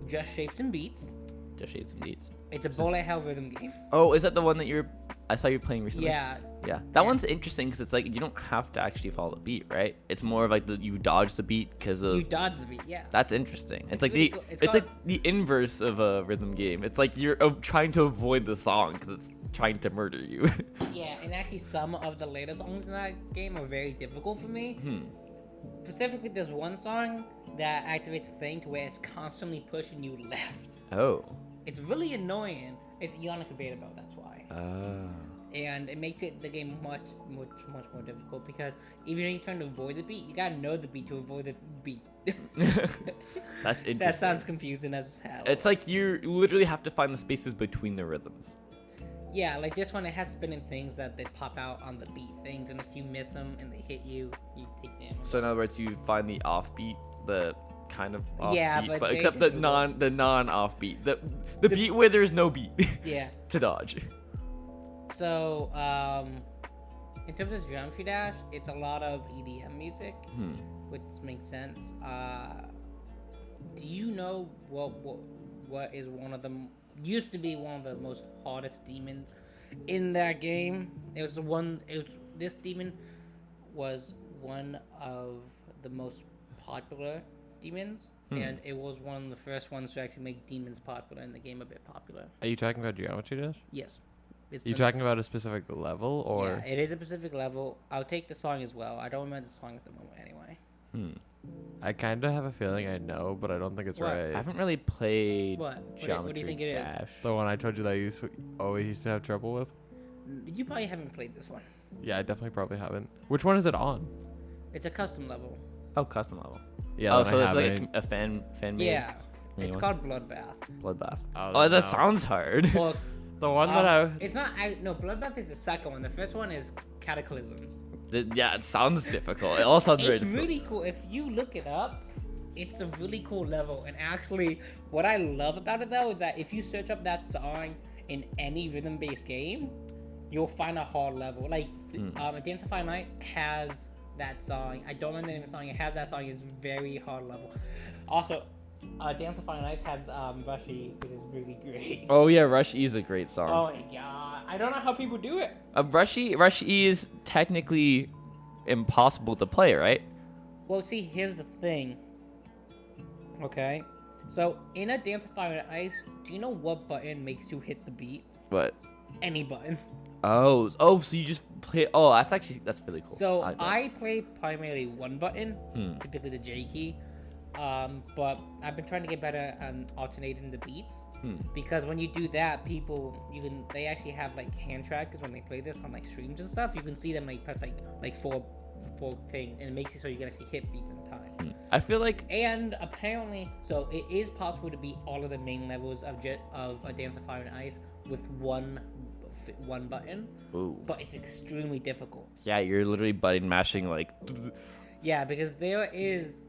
Just Shapes and Beats. Just Shapes and Beats. It's a bullet hell rhythm game. Oh, is that the one that I saw you playing recently? Yeah. Yeah, that one's interesting because it's like you don't have to actually follow the beat, right? It's more of like you dodge the beat because You dodge the beat, yeah. That's interesting. It's like really the cool. it's like the inverse of a rhythm game. It's like you're trying to avoid the song because it's trying to murder you. Yeah, and actually some of the later songs in that game are very difficult for me. Specifically, there's one song that activates a thing to where it's constantly pushing you left. Oh. It's really annoying. You're on a conveyor belt, that's why. And it makes the game much more difficult because even when you're trying to avoid the beat, you gotta know the beat to avoid the beat. That's interesting. That sounds confusing as hell. It's like you literally have to find the spaces between the rhythms. Yeah, like this one, it has spinning things that they pop out on the beat things, and if you miss them and they hit you, you take damage. So in other words, you find the offbeat, the kind of offbeat, Yeah, but except the non offbeat, the beat where there's no beat. Yeah. To dodge. So, in terms of Geometry Dash, it's a lot of EDM music, which makes sense. Do you know what is one of the used to be one of the most hardest demons in that game? This demon was one of the most popular demons, and it was one of the first ones to actually make demons popular and the game a bit popular. Are you talking about Geometry Dash? Yes. Are you talking about a specific level, or? Yeah, it is a specific level. I'll take the song as well. I don't remember the song at the moment anyway. I kind of have a feeling I know, but I don't think it's What? right. I haven't really played Geometry What do you think it is? Dash. The one I told you that I always used to have trouble with? You probably haven't played this one. Yeah, I definitely probably haven't. Which one is it on? It's a custom level. Oh, custom level. Yeah, Oh, then so I it's like haven't. a fan made. Yeah. made It's one? called Bloodbath. Bloodbath. Oh, Oh, that no. sounds hard. Or, The one that I... It's not... No, Bloodbath is the second one. The first one is Cataclysms. Yeah, it sounds difficult. It all sounds very It's difficult. really cool. If you look it up, it's a really cool level. And actually, what I love about it, though, is that if you search up that song in any rhythm-based game, you'll find a hard level. Like, A Dance of Fire Night has that song. I don't remember the name of the song. It has that song. It's very hard level. Also, Dance of Fire Night has Rushy, which is really great. Oh yeah, Rush E is a great song. Oh my god. I don't know how people do it. Rush E is technically impossible to play, right? Well, see, here's the thing. Okay? So, in A Dance of Fire and Ice, do you know what button makes you hit the beat? But Any button. so you just play. Oh, that's really cool. So, like that. I play primarily one button, typically the J key. But I've been trying to get better at alternating the beats because when you do that, they actually have like hand trackers when they play this on like streams and stuff. You can see them like press like four thing, and it makes it so you can actually hit beats in time. I feel like And apparently, so it is possible to beat all of the main levels of A Dance of Fire and Ice with one button, ooh. but it's extremely difficult. Yeah, you're literally button mashing like Yeah, because there is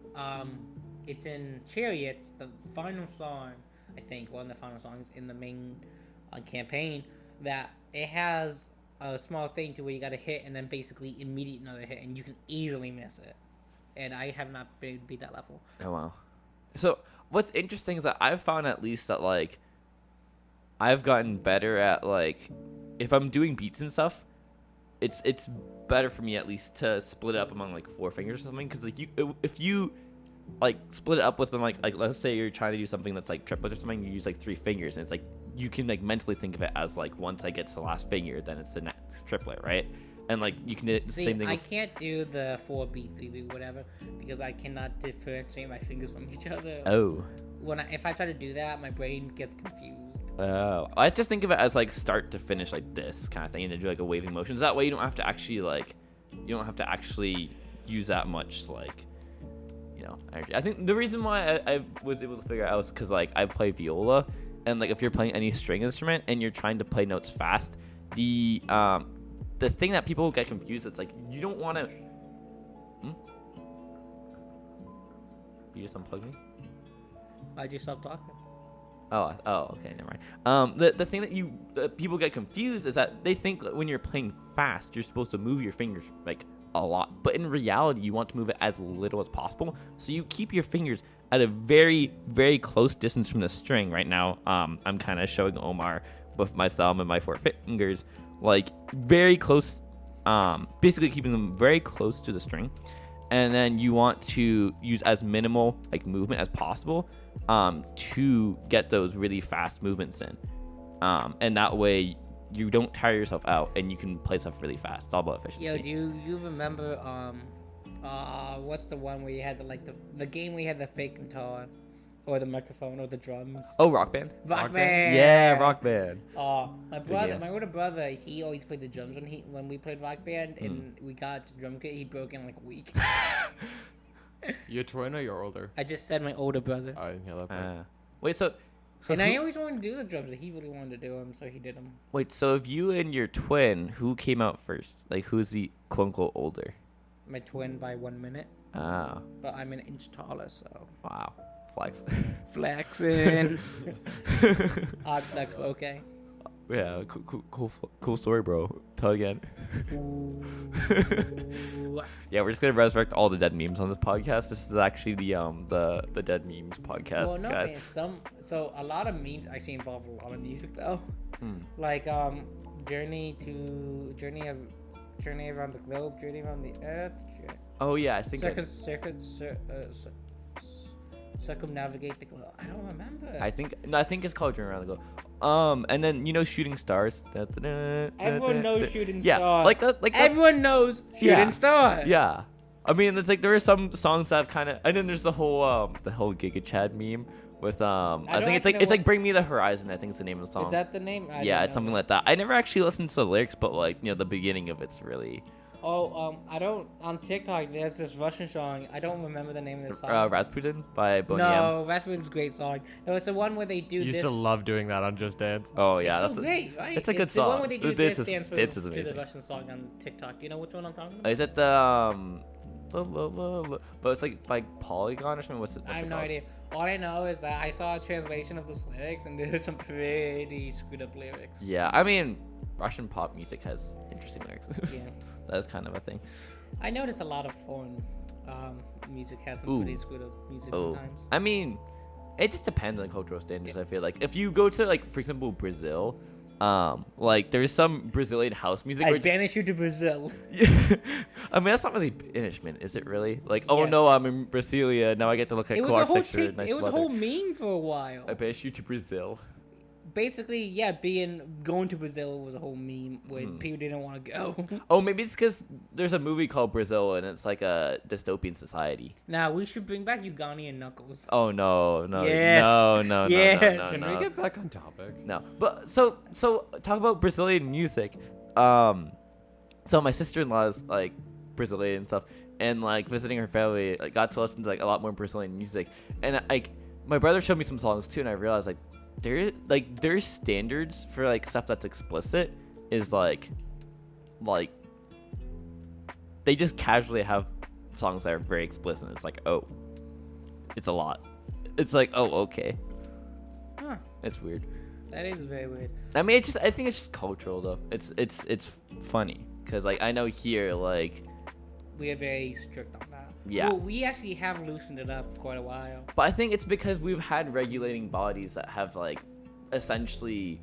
it's in Chariots, the final song, I think, one of the final songs in the main campaign, that it has a small thing to where you got to hit and then basically immediate another hit, and you can easily miss it. And I have not beat that level. Oh wow. So what's interesting is that I've found at least that like I've gotten better at like if I'm doing beats and stuff, it's better for me at least to split it up among like 4 fingers or something, because like if you like split it up with them like let's say you're trying to do something that's like triplet or something, you use like 3 fingers, and it's like you can like mentally think of it as like once I get to the last finger, then it's the next triplet, right? And like you can do the same thing. I can't do the 4B, 3B, whatever, because I cannot differentiate my fingers from each other. Oh. If I try to do that, my brain gets confused. Oh, I just think of it as like start to finish, like this kind of thing, and then do like a waving motions. That way you don't have to actually use that much like, you know, energy. I think the reason why I was able to figure it out was because like I play viola, and like if you're playing any string instrument and you're trying to play notes fast, the thing that people get confused, it's like you don't want to. You just unplugged me? Why'd you stop talking? Oh, okay, never mind. The thing that people get confused is that they think that when you're playing fast, you're supposed to move your fingers like a lot, but in reality, you want to move it as little as possible. So you keep your fingers at a very, very close distance from the string. Right now, I'm kind of showing Omar with my thumb and my 4 fingers, like very close, basically keeping them very close to the string. And then you want to use as minimal like movement as possible to get those really fast movements in. And that way you don't tire yourself out and you can play stuff really fast. It's all about efficiency. Yo, do you remember what's the one where you had the game where you had the fake guitar or the microphone or the drums? Oh, Rock Band. Rock Band. Yeah, Rock Band. My older brother, he always played the drums when we played Rock Band, and we got to drum kit. He broke in like a week. Your twin or your older? I just said my older brother. I didn't hear that part. Wait, so and I always wanted to do the drums, but he really wanted to do them, so he did them. Wait, so if you and your twin, who came out first? Like, who's the quote unquote older? My twin by 1 minute. Ah. But I'm an inch taller, so. Wow. Flex. Flexing. Odd flex, but okay. Yeah, cool story, bro. Tell again. Yeah, we're just gonna resurrect all the dead memes on this podcast. This is actually the dead memes podcast, well, no, guys. So a lot of memes actually involve a lot of music though. Like journey around the globe, journey around the earth. Oh yeah, I think circumnavigate the globe. I don't remember. I think it's called Journey Around the Globe. And then Shooting Stars. Everyone knows Shooting Stars. Yeah, like everyone knows Shooting Stars. Yeah. I mean, it's like there are some songs that have kind of, and then there's the whole Giga Chad meme with I think it's like Bring Me the Horizon. I think it's the name of the song. Is that the name? Yeah, it's something like that. I never actually listened to the lyrics, but like the beginning of it's really. Oh, I don't. On TikTok, there's this Russian song. I don't remember the name of the song. Rasputin by Boney M. No, Rasputin's a great song. No, it's the one where they do this. You used to love doing that on Just Dance. Oh yeah, that's so great, right? It's a good song. The one where they do this dance to the Russian song on TikTok. Do you know which one I'm talking about? Is it the but it's like Polygon or something? What's it I have no called? idea. All I know is that I saw a translation of those lyrics, and there's some pretty screwed up lyrics. Yeah, I mean, Russian pop music has interesting lyrics. Yeah. That's kind of a thing. I notice a lot of foreign music has some pretty screwed up music sometimes. I mean, it just depends on cultural standards. I feel like if you go to like, for example, Brazil, like there's some Brazilian house music. I banish you to Brazil. I mean, that's not really banishment, is it really? Like, oh no, I'm in Brasilia now. I get to look at cool architecture. It was a whole meme for a while. I banish you to Brazil. Basically, yeah, going to Brazil was a whole meme where people didn't want to go. Oh, maybe it's because there's a movie called Brazil and it's like a dystopian society. Now we should bring back Ugandan Knuckles. Oh no, yes. no. Can we get back on topic? No, but so talk about Brazilian music. So my sister-in-law is like Brazilian and stuff, and like visiting her family, like, got to listen to like a lot more Brazilian music, and like my brother showed me some songs too, and I realized like. Their standards for like stuff that's explicit is like they just casually have songs that are very explicit. It's like, oh, it's a lot. It's like, oh, okay. Huh. It's weird. That is very weird. I mean, I think it's just cultural though. It's funny because like I know here like We are very strict on that. Yeah. Well, we actually have loosened it up quite a while. But I think it's because we've had regulating bodies that have like essentially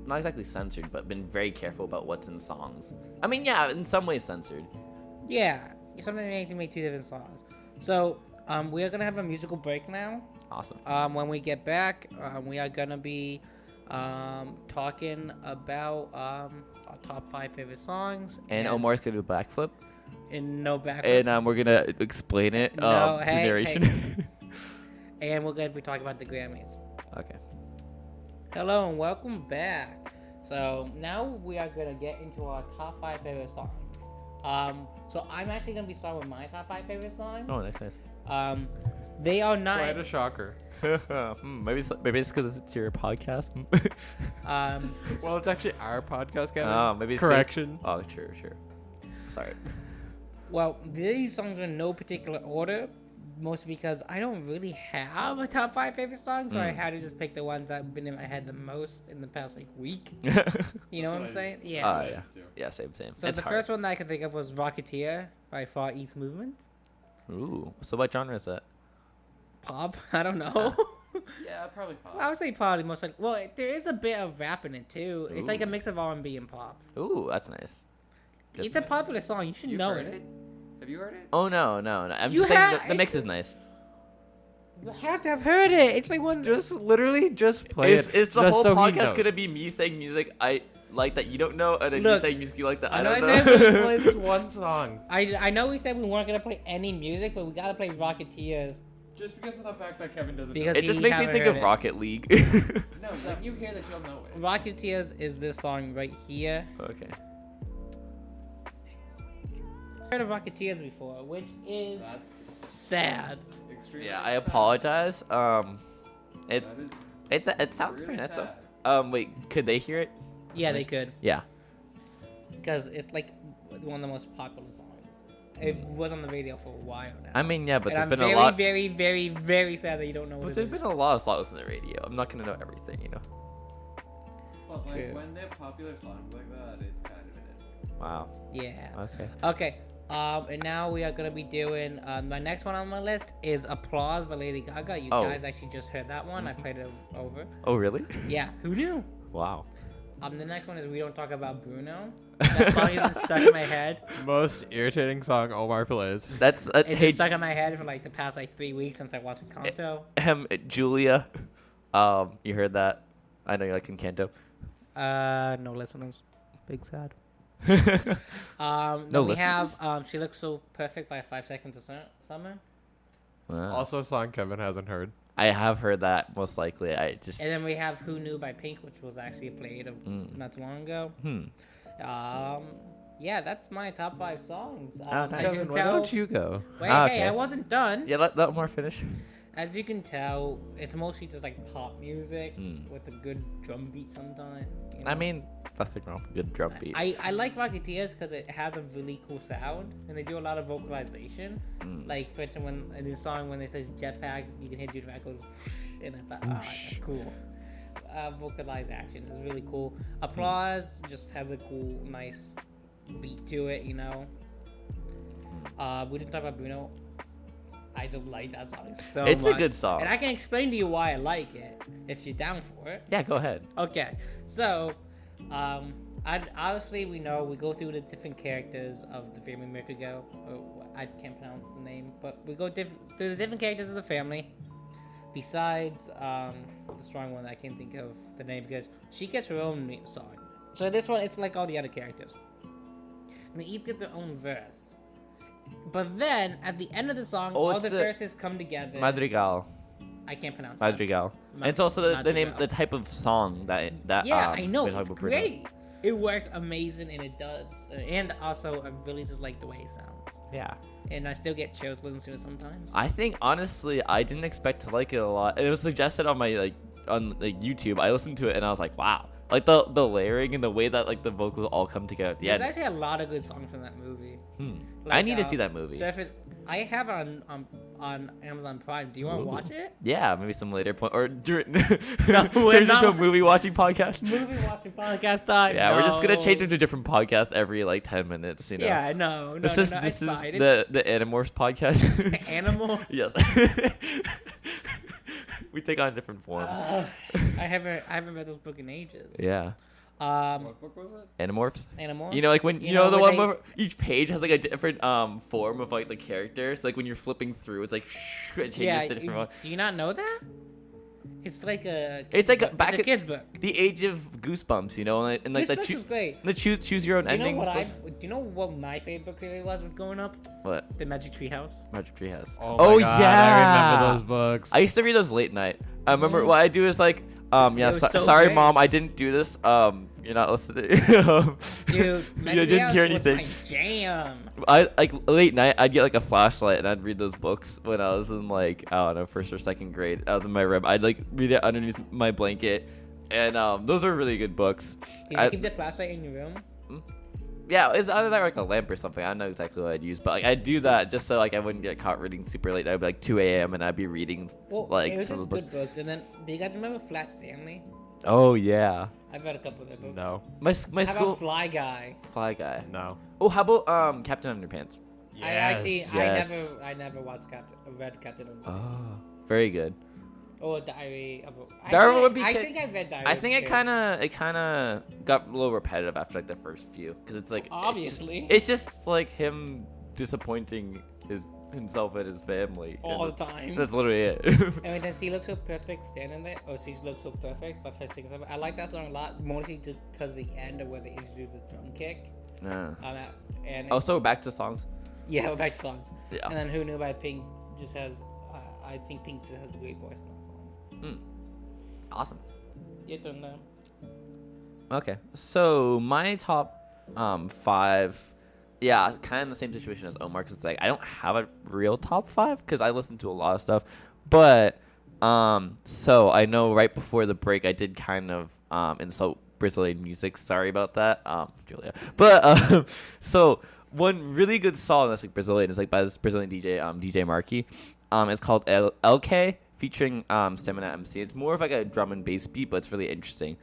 not exactly censored, but been very careful about what's in songs. I mean, yeah, in some ways censored. Yeah, something made to make 2 different songs. So we are gonna have a musical break now. Awesome. When we get back, we are gonna be talking about our top 5 favorite songs. And Omar's gonna do a backflip. And no background. And we're gonna explain it to narration. And we're gonna be talking about the Grammys. Okay. Hello and welcome back. So now we are gonna get into our top 5 favorite songs. So I'm actually gonna be starting with my top 5 favorite songs. Oh, nice. They are not. Quite a shocker. Maybe it's because it's your podcast. Well, it's actually our podcast, Kevin. Oh, maybe it's correction. Oh, sure. Sorry. Well, these songs are in no particular order, mostly because I don't really have a top 5 favorite songs, so I had to just pick the ones that have been in my head the most in the past week. You know what I'm saying? Yeah. Yeah, same. So it's the hard. first one that I can think of was Rocketeer by Far East Movement. Ooh. So what genre is that? Pop? I don't know. Yeah, probably pop. I would say probably most likely. Well, there is a bit of rap in it too. It's like a Ooh. mix of R&B and pop. Ooh, that's nice. It's a popular song. You should know it. Have you heard it? Oh no. I'm You just saying have- the mix is nice. You have to have heard it. It's like one. Just literally just play it. It's the just whole so he podcast knows. gonna be me saying music I like that you don't know, and then you Look, saying music you like that I I know don't I know. said Just play this one song. I know we said we weren't gonna play any music, but we gotta play Rocketeers. Just because of the fact that Kevin doesn't Because It just You makes me haven't think heard of it. Rocket League. No, it's like you hear this, you'll know it. Rocketeers is this song right here. Okay. Heard of Rocketeers before, which is That's sad. extremely Yeah, I apologize. It sounds really pretty nice sad. though. Wait, could they hear it? Yeah, they could, Yeah. because it's like one of the most popular songs. It was on the radio for a while now. I mean, yeah, but and there's I'm been very, a lot. very, very, very sad that you don't know what But it there's is. been a lot of songs on the radio. I'm not gonna know everything, you know. But like True. when they're popular songs like that, it's kind of in it. Wow. Yeah. Okay. Okay. And now we are gonna be doing my next one on my list is Applause by Lady Gaga. You Oh. guys actually just heard that one. I played it over. Oh, really? Yeah. Who knew? Wow. The next one is We Don't Talk About Bruno. That song has been stuck in my head. Most irritating song Omar plays. That's It's hey, been stuck in my head for like the past 3 weeks since I watched Encanto. Julia. You heard that? I know you're like Encanto. No listeners. Big sad. No Then we listeners? have She Looks So Perfect by 5 Seconds of Summer. Wow. Also a song Kevin hasn't heard. I have heard that most likely. I just And then we have Who Knew by Pink, which was actually played not too long ago. Yeah, that's my top 5 songs. nice. As you Kevin, can why tell, don't you go? wait, Okay. hey, I wasn't done. yeah. Let Omar finish. As you can tell, it's mostly just like pop music Mm. with a good drum beat sometimes. you I know? mean, nothing wrong with a good drum beat. I like Rocketeers because it has a really cool sound and they do a lot of vocalization. Like for instance, when in the song when they says jetpack, you can hear jetpack goes and I thought, oh, that's cool. Vocalized actions is really cool. Applause just has a cool, nice beat to it, you know. We didn't talk about Bruno. I just like that song so It's much. a good song. And I can explain to you why I like it if you're down for it. Yeah, go ahead. Okay, so, obviously we know we go through the different characters of the family Madrigal. I can't pronounce the name, but we go through the different characters of the family. Besides the strong one, I can't think of the name because she gets her own song. So this one, it's like all the other characters. And they each get their own verse. But then at the end of the song, all it's the a- verses come together. Madrigal. I can't pronounce that. Madrigal. Ma- It's also the name, Madrigal. the type of song that Yeah, I know. we're talking It's about Bruno. great. It works amazing, and it does. And also, I really just like the way it sounds. Yeah. And I still get chills listening to it sometimes. I think honestly, I didn't expect to like it a lot. It was suggested on my on YouTube. I listened to it and I was like, wow, Like the layering and the way that like the vocals all come together. There's actually a lot of good songs from that movie. I need to see that movie. I have it on Amazon Prime. Do you want to watch it? Yeah, maybe some later point or during No, turns into a movie watching podcast. Movie watching podcast time. Yeah, no. we're just gonna change it to a different podcast every like 10 minutes. You know. Yeah, no. This is fine. the Animorphs podcast. Animal. Yes. We take on a different form. I haven't read those books in ages. Yeah. What book was it? Animorphs. Animorphs. You know, like when you know the one where each page has like a different form of like the character. So like when you're flipping through, it's like it changes to different. Do you not know that? It's like a. It's like book. back It's a kid's book. the age of Goosebumps, you know, and like Goosebumps is great. the choose your own Do you know endings. what do you know what my favorite book series was growing up? What? The Magic Tree House. Magic Tree House. Oh, my God, yeah, I remember those books. I used to read those late night. I remember what I do is like, was so sorry, great. Mom, I didn't do this. You're not listening. Dude, you Magic didn't House hear was anything. my jam. I like late night. I'd get like a flashlight and I'd read those books when I was in like I don't know first or second grade. I was in my room. I'd like read it underneath my blanket, and those are really good books. Did you keep the flashlight in your room? Yeah, it's either that or like a lamp or something. I don't know exactly what I'd use, but like I'd do that just so like I wouldn't get caught reading super late. I'd be like 2 a.m. and I'd be reading like it was some of just the books. good books. And then, do you guys remember Flat Stanley? Oh yeah, I've read a couple of their books. No. my How school about Fly Guy? Fly Guy. No. Oh, how about Captain Underpants? Yes. I never watched read Captain Underpants. Oh, very good. Or Diary of a... Diary would be I kid- think I read Diary. I of a think it Kid. kind of got a little repetitive after like the first few because it's like Obviously. it's just like him disappointing himself and his family all and the time. That's literally it. And then she looks so perfect standing there, or she looks so perfect, but her singing something. I like that song a lot, mostly because of the end of where they introduce the drum kick. Nah. And Also, back to songs. yeah, we're back to songs. Yeah. And then Who Knew by Pink just has, I think Pink just has a great voice in that song. Awesome. Your turn now. Okay, so my top 5, yeah, kind of the same situation as Omar, because it's like I don't have a real top 5 because I listen to a lot of stuff, but so I know right before the break I did kind of insult Brazilian music. Sorry about that, Julia. But so one really good song that's like Brazilian is like by this Brazilian DJ, DJ Marky. It's called LK featuring Stamina MC. It's more of like a drum and bass beat, but it's really interesting.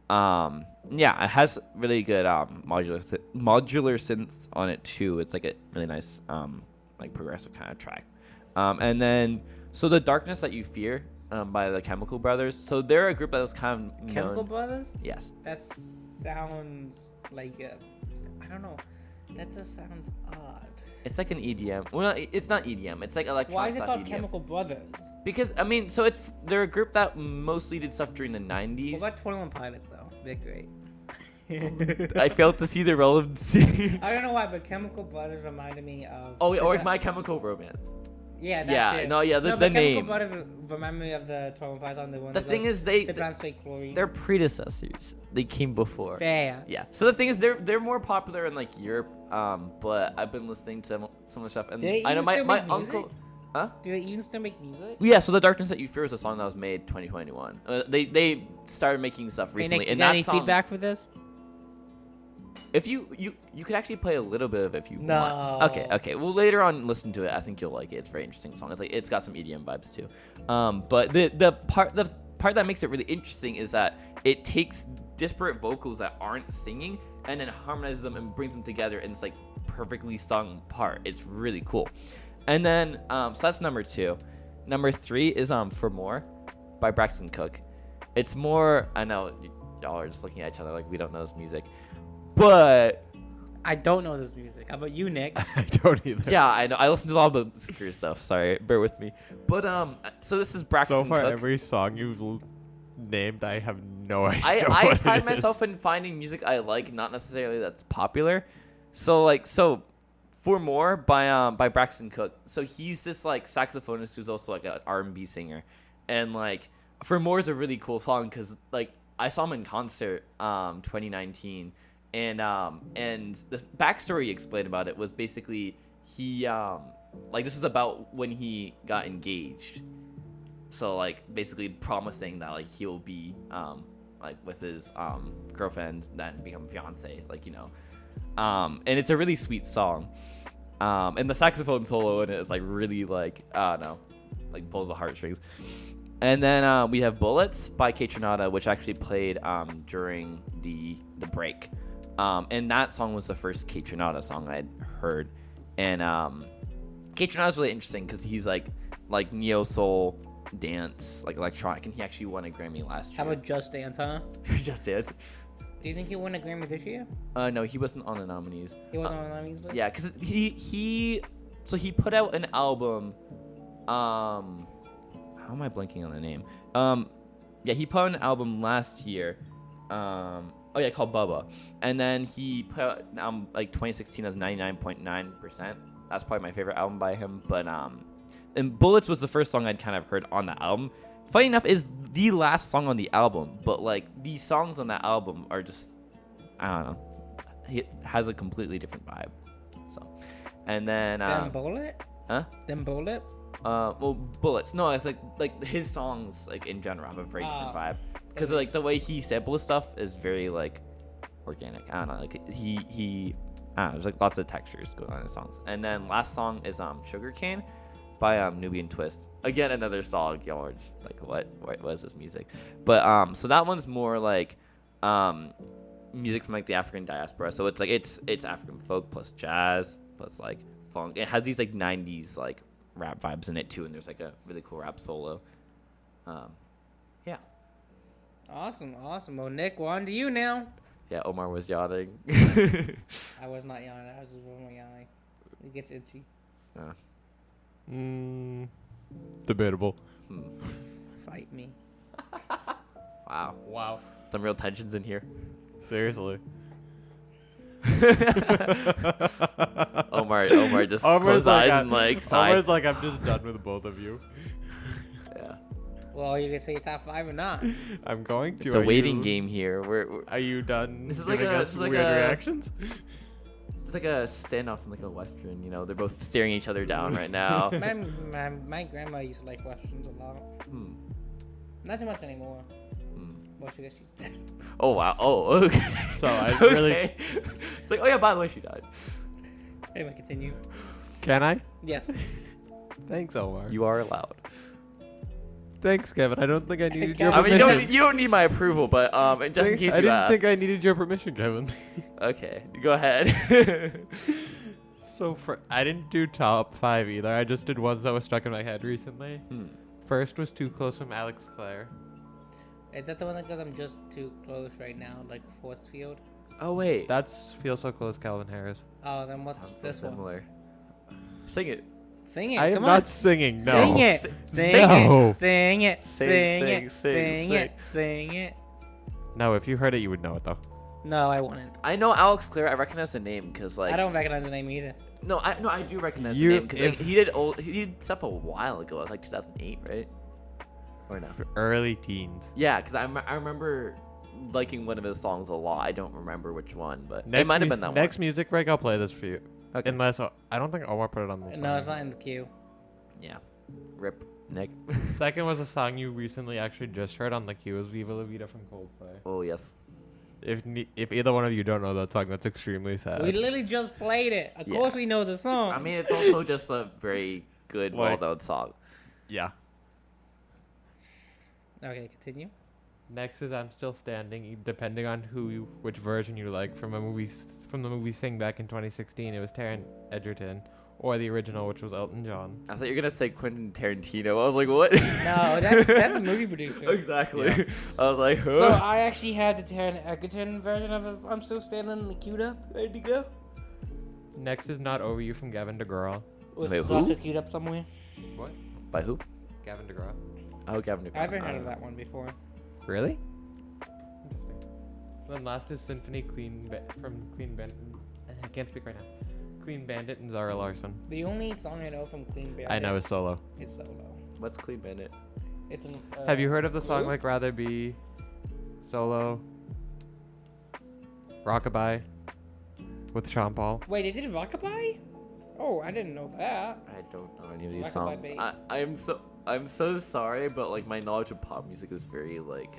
Yeah, it has really good modular synths on it too. It's like a really nice like progressive kind of track. And then so The Darkness That You Fear by the Chemical Brothers. So they're a group that was kind of Chemical Brothers? Yes. That sounds like I don't know. That just sounds odd. It's like an EDM. Well, it's not EDM. It's like electronic. Why is it called EDM. Chemical Brothers? Because I mean, so they're a group that mostly did stuff during the 90s. What about 21 Pilots though? They're great. I failed to see the relevancy. I don't know why, but Chemical Brothers reminded me of. Oh, or My Chemical Romance. Yeah, that Yeah, too. no, yeah, the but name. Chemical Brothers remind me of the 21 Pilots. The one. The that thing goes, is, they- sip down straight chlorine. They're predecessors. They came before. fair. Yeah. So the thing is, they're more popular in like Europe. But I've been listening to some of the stuff, and Do they I know even my still my make uncle. music? Huh? Do they even still make music? Yeah. So The Darkness That You Fear is a song that was made 2021. They started making stuff Hey, recently, Nick, you and got that any song. feedback for this? If you could actually play a little bit of it if you No. want. Okay. Well, later on, listen to it. I think you'll like it. It's a very interesting song. It's like it's got some EDM vibes too. But the part that makes it really interesting is that it takes disparate vocals that aren't singing and then harmonizes them and brings them together in this like perfectly sung part. It's really cool. And then so that's number 2. Number 3 is For More by Braxton Cook. It's more, I know y'all are just looking at each other like we don't know this music. But I don't know this music. How about you, Nick? I don't either. yeah, I know. I listen to a lot of obscure stuff. Sorry, bear with me. But so this is Braxton So far, Cook. every song you've named, I have no idea. I what pride it myself is. in finding music I like, not necessarily that's popular. So For More by Braxton Cook. So he's this like saxophonist who's also like an R&B singer, and like For More is a really cool song because like I saw him in concert 2019. And the backstory he explained about it was basically he like this is about when he got engaged. So like basically promising that like he'll be like with his girlfriend, then become fiance, like, you know. And it's a really sweet song. And the saxophone solo in it is like really like, I don't know, like pulls the heartstrings. And then we have Bullets by Kaytranada, which actually played during the break. And that song was the first Kaytranada song I'd heard. And Kaytranada is really interesting because he's like neo soul dance, like electronic, and he actually won a Grammy last year. How about Just Dance, huh? Just Dance. Do you think he won a Grammy this year? No, he wasn't on the nominees. He wasn't on the nominees list? Yeah, because he put out an album. How am I blanking on the name? Yeah, he put out an album last year. Oh yeah, called Bubba, and then he put out like 2016 as 99.9%. That's probably my favorite album by him. But and Bullets was the first song I'd kind of heard on the album. Funny enough, is the last song on the album, but like these songs on that album are just, I don't know, it has a completely different vibe. So, and then Bullet? Huh? Then Bullet? Well, Bullets. No, it's like his songs like in general have a very different vibe because like the way he samples stuff is very like organic. I don't know, like he I don't know, there's like lots of textures going on in his songs. And then last song is Sugarcane by Nubian Twist. Again, another song, you know, we're just like what is this music? But so that one's more like music from like the African diaspora. So it's like it's African folk plus jazz plus like funk. It has these like 90s like rap vibes in it too, and there's like a really cool rap solo. Yeah. Awesome. Well, Nick, we're on to you now. Yeah, Omar was yawning. I was not yawning. I was just rolling yawning. It gets itchy. Debatable. Fight me. Wow. Some real tensions in here. Seriously. Omar just closed eyes and like sighed. Omar's like, I'm just done with both of you. Yeah. Well, you can say top 5 or not. I'm going to. It's a waiting game here. We're Are you done? This is giving like a- us this is like weird a- reactions. It's like a standoff in like a western. You know, they're both staring each other down right now. My grandma used to like westerns a lot. Not too much anymore. Well, I guess she's dead. Oh wow. Oh, okay. So I Okay. really. It's like, oh yeah, by the way, she died. Anyway, continue. Can I? Yes. Thanks, Omar. You are allowed. Thanks, Kevin. I don't think I needed your I I mean, permission. you don't need my approval, but just in case I you didn't ask. think I needed your permission, Kevin. Okay, go ahead. So I didn't do top 5 either. I just did ones that were stuck in my head recently. First was Too Close from Alex Clare. Is that the one that goes, I'm just too close right now, like a force field? Oh wait, That's Feel So Close, Calvin Harris. Oh, then what's sounds so this one? similar. Sing it. Sing it. I am Come not on. singing. No. Sing it. Sing No. it. Sing it. Sing, Sing it. sing, Sing sing. it. Sing it. No, if you heard it, you would know it though. No, I wouldn't. I know Alex Clare. I recognize the name because like I don't recognize the name either. No, I do recognize You- the name because like, if- he did stuff a while ago. It was like 2008, right? Or no? For early teens. Yeah, because I remember liking one of his songs a lot. I don't remember which one, but it might have been that Next one. music break, I'll play this for you. Okay. Unless I don't think Omar put it on the. No, it's not in the queue. Yeah. Rip Nick. Second was a song you recently actually just heard on the queue. It was Viva La Vida from Coldplay. Oh yes. If either one of you don't know that song, that's extremely sad. We literally just played it. Of Yeah. course we know the song. I mean, it's also just a very good, Like- well-known song. Yeah. Okay, continue. Next is I'm Still Standing. Depending on which version you like from the movie Sing back in 2016, it was Taron Egerton, or the original, which was Elton John. I thought you were gonna say Quentin Tarantino. I was like, what? No, that's a movie producer. Exactly. Yeah. I was like, So huh? I actually had the Taron Egerton version of I'm Still Standing queued up, ready to go. Next is Not Over You from Gavin DeGraw. Was Wait, this who? also queued up somewhere? What? By who? Gavin DeGraw. Oh, Gavin DeGraw. I haven't heard of that one before. Really? Interesting. Then last is Symphony from Queen Bandit. I can't speak right now. Queen Bandit and Zara Larson. The only song I know from Queen Bandit I know is solo. is Solo. What's Clean Bandit? It's an. Have you heard of the song who? Like Rather Be Solo Rockabye with Sean Paul? Wait, they did Rockabye? Oh, I didn't know that. I don't know any of these Rockabye songs. Baby. I am so. I'm so sorry, but like my knowledge of pop music is very like.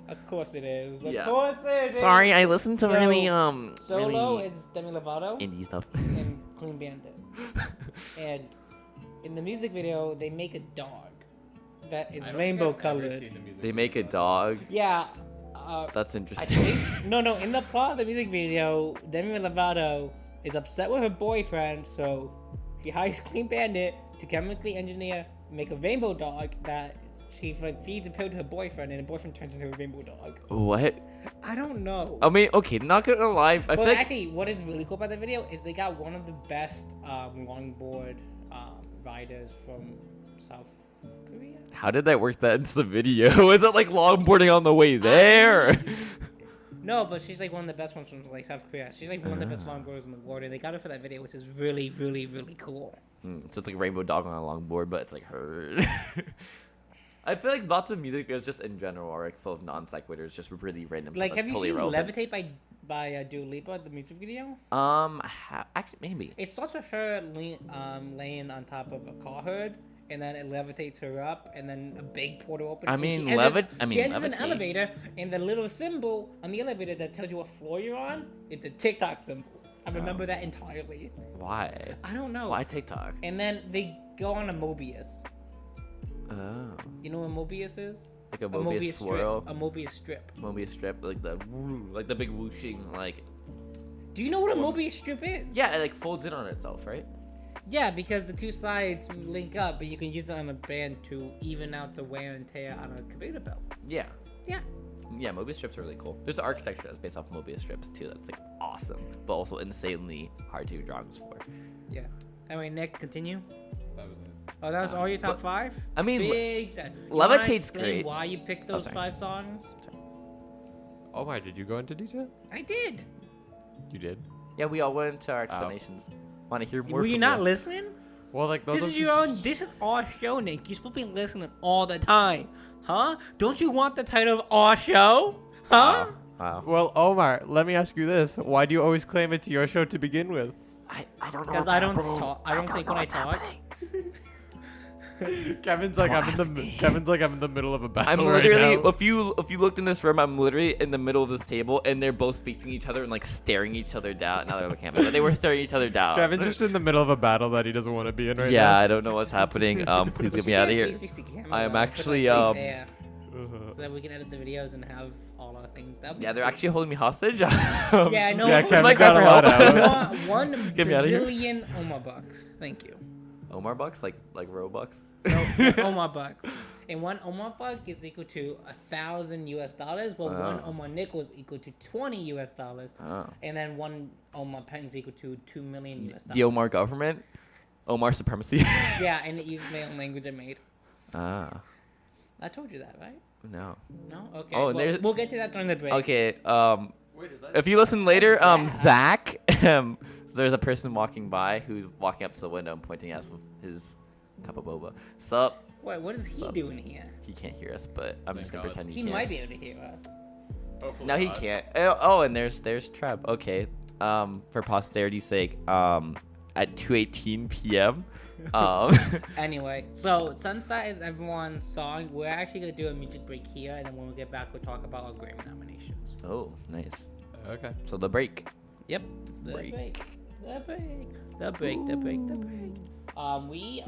Of course it is. Of Yeah. course it is. Sorry, I listened to really Solo, really it's Demi Lovato indie stuff. and Clean Bandit. And in the music video, they make a dog that is rainbow colored. They make a dog. Yeah. That's I interesting. think, no, in the plot of the music video, Demi Lovato is upset with her boyfriend, so she hires Clean Bandit to chemically engineer, make a rainbow dog that she like feeds a pill to her boyfriend, and the boyfriend turns into a rainbow dog. What? I don't know. I mean, okay, not gonna lie. I But feel like actually, what is really cool about the video is they got one of the best longboard riders from South Korea. how did that work that into the video? Was it like longboarding on the way there? No, but she's like one of the best ones from like South Korea. She's like one of the best longboarders in the world, and they got her for that video, which is really, really, really cool. So it's like a rainbow dog on a longboard, but it's like her. I feel like lots of music videos just in general are like full of non sequiturs, just really random. Like, stuff have that's you totally seen irrelevant. "Levitate" by Dua Lipa, the music video? Actually maybe. It starts with her laying on top of a car hood, and then it levitates her up, and then a big portal opens. I and mean, she enters an levitate. elevator, and the little symbol on the elevator that tells you what floor you're on, it's a TikTok symbol. I remember that entirely. Why? I don't know. Why TikTok? And then they go on a Mobius. Oh. You know what Mobius is? Like a Mobius swirl. Strip. A Mobius strip. Mobius strip, like the big whooshing, like. Do you know what a Mobius strip is? Yeah, it like folds in on itself, right? Yeah, because the two sides link up, but you can use it on a band to even out the wear and tear on a computer belt. Yeah. Yeah. Yeah, Mobius strips are really cool. There's architecture that's based off Mobius strips too. That's like awesome, but also insanely hard to do drawings for. Yeah. Anyway, Nick, continue. That was it. Oh, that was all your top five? I mean, Big set. Levitate's great. Why you picked those sorry. 5 songs? Omar, did you go into detail? I did. You did. Yeah, we all went into our explanations. Want to hear more? Were you from not listening? Well, like those. This is your own. This is our show, Nick. You're supposed to be listening all the time, huh? Don't you want the title of our show, huh? Wow. Well, Omar, let me ask you this: why do you always claim it's your show to begin with? I don't know. Because I don't talk. I don't think when I talk. Kevin's like I'm in the middle of a battle. I'm right literally, now. if you looked in this room, I'm literally in the middle of this table, and they're both facing each other and like staring each other down. Now they're looking at me, but they were staring each other down. Kevin's just in the middle of a battle that he doesn't want to be in right yeah, now. I don't know what's happening. Please get me out of here. I am actually so that we can edit the videos and have all our things. Yeah, they're actually holding me hostage. Yeah, I know. Yeah, Kevin's Mike, got a lot help. out. One Get me outta here. bazillion Omar bucks. Thank you. Omar bucks, like Robux. No, Omar bucks. And one Omar buck is equal to $1,000 US, while one Omar nickel is equal to $20 US, Oh. and then one Omar pen is equal to $2 million US. The Omar government, Omar supremacy. Yeah, and it uses my own language I made. Ah, I told you that, right? no. No? Okay. Oh, and well, there's- we'll get to that during the break. Okay. Wait, is that? If you listen later, Zach, there's a person walking by who's walking up to the window and pointing at us with his cup of boba. Sup? Wait, what is he Sup? doing here? He can't hear us, but I'm just gonna God. pretend he He can. might be able to hear us. Hopefully No, he not. can't. Oh, and there's Trev. Okay. For posterity's sake, at 2:18 p.m. Anyway, so Sunset is everyone's song. We're actually going to do a music break here, and then when we get back, we'll talk about our Grammy nominations. Oh, nice. Okay. So the break. Yep. The Break. break. We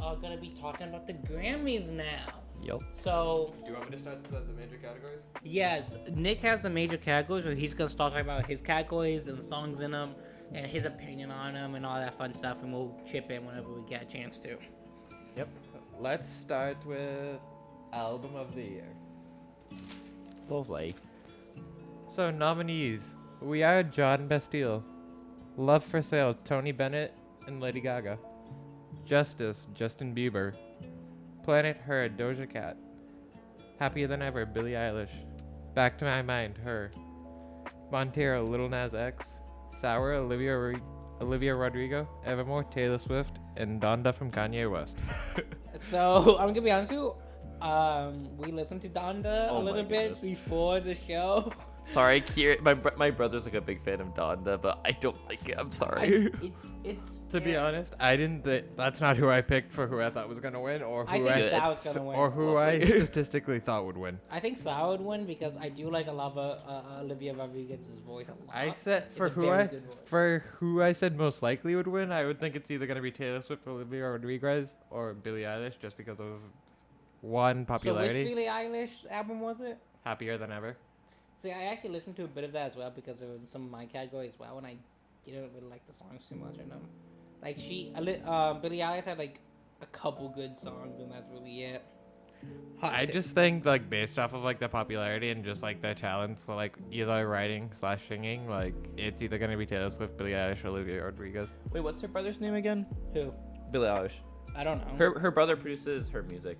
are going to be talking about the Grammys now. Yep. So, Do you want me to start the major categories? yes, Nick has the major categories where he's going to start talking about his categories and the songs in them and his opinion on them and all that fun stuff, and we'll chip in whenever we get a chance to. Yep. Let's start with Album of the Year. Lovely. So, nominees. We Are John Bastille. Love for Sale, Tony Bennett and Lady Gaga. Justice, Justin Bieber. Planet Her, Doja Cat. Happier Than Ever, Billie Eilish. Back to My Mind, Her. Montero, Lil Nas X. Sour, Olivia Rodrigo. Evermore, Taylor Swift. And Donda from Kanye West. So, I'm going to be honest with you. We listened to Donda Oh a my little bit goodness. before the show. Sorry, Kier. My brother's like a big fan of Donda, but I don't like it. I'm sorry. It's To be honest, I didn't. That's not who I picked for who I thought was gonna win, or who I think Good. Sal's gonna win. or who I statistically thought would win. I think Sal would win because I do like a lot of Olivia Rodriguez's voice a lot. I said It's for a who very I good voice. for who I said most likely would win. I would think it's either gonna be Taylor Swift, Olivia Rodriguez, or Billie Eilish, just because of one So which popularity. Billie Eilish album was it? Happier Than Ever. See, I actually listened to a bit of that as well because it was in some of my category as well, and I didn't really like the songs too much. I know, like Billie Eilish had like a couple good songs, and that's really it. Hot I take. just think like based off of like the popularity and just like their talents, so, like either writing / singing, like it's either gonna be Taylor Swift, Billie Eilish, or Olivia Rodriguez. Wait, what's her brother's name again? Who? Billie Eilish. I don't know. Her brother produces her music.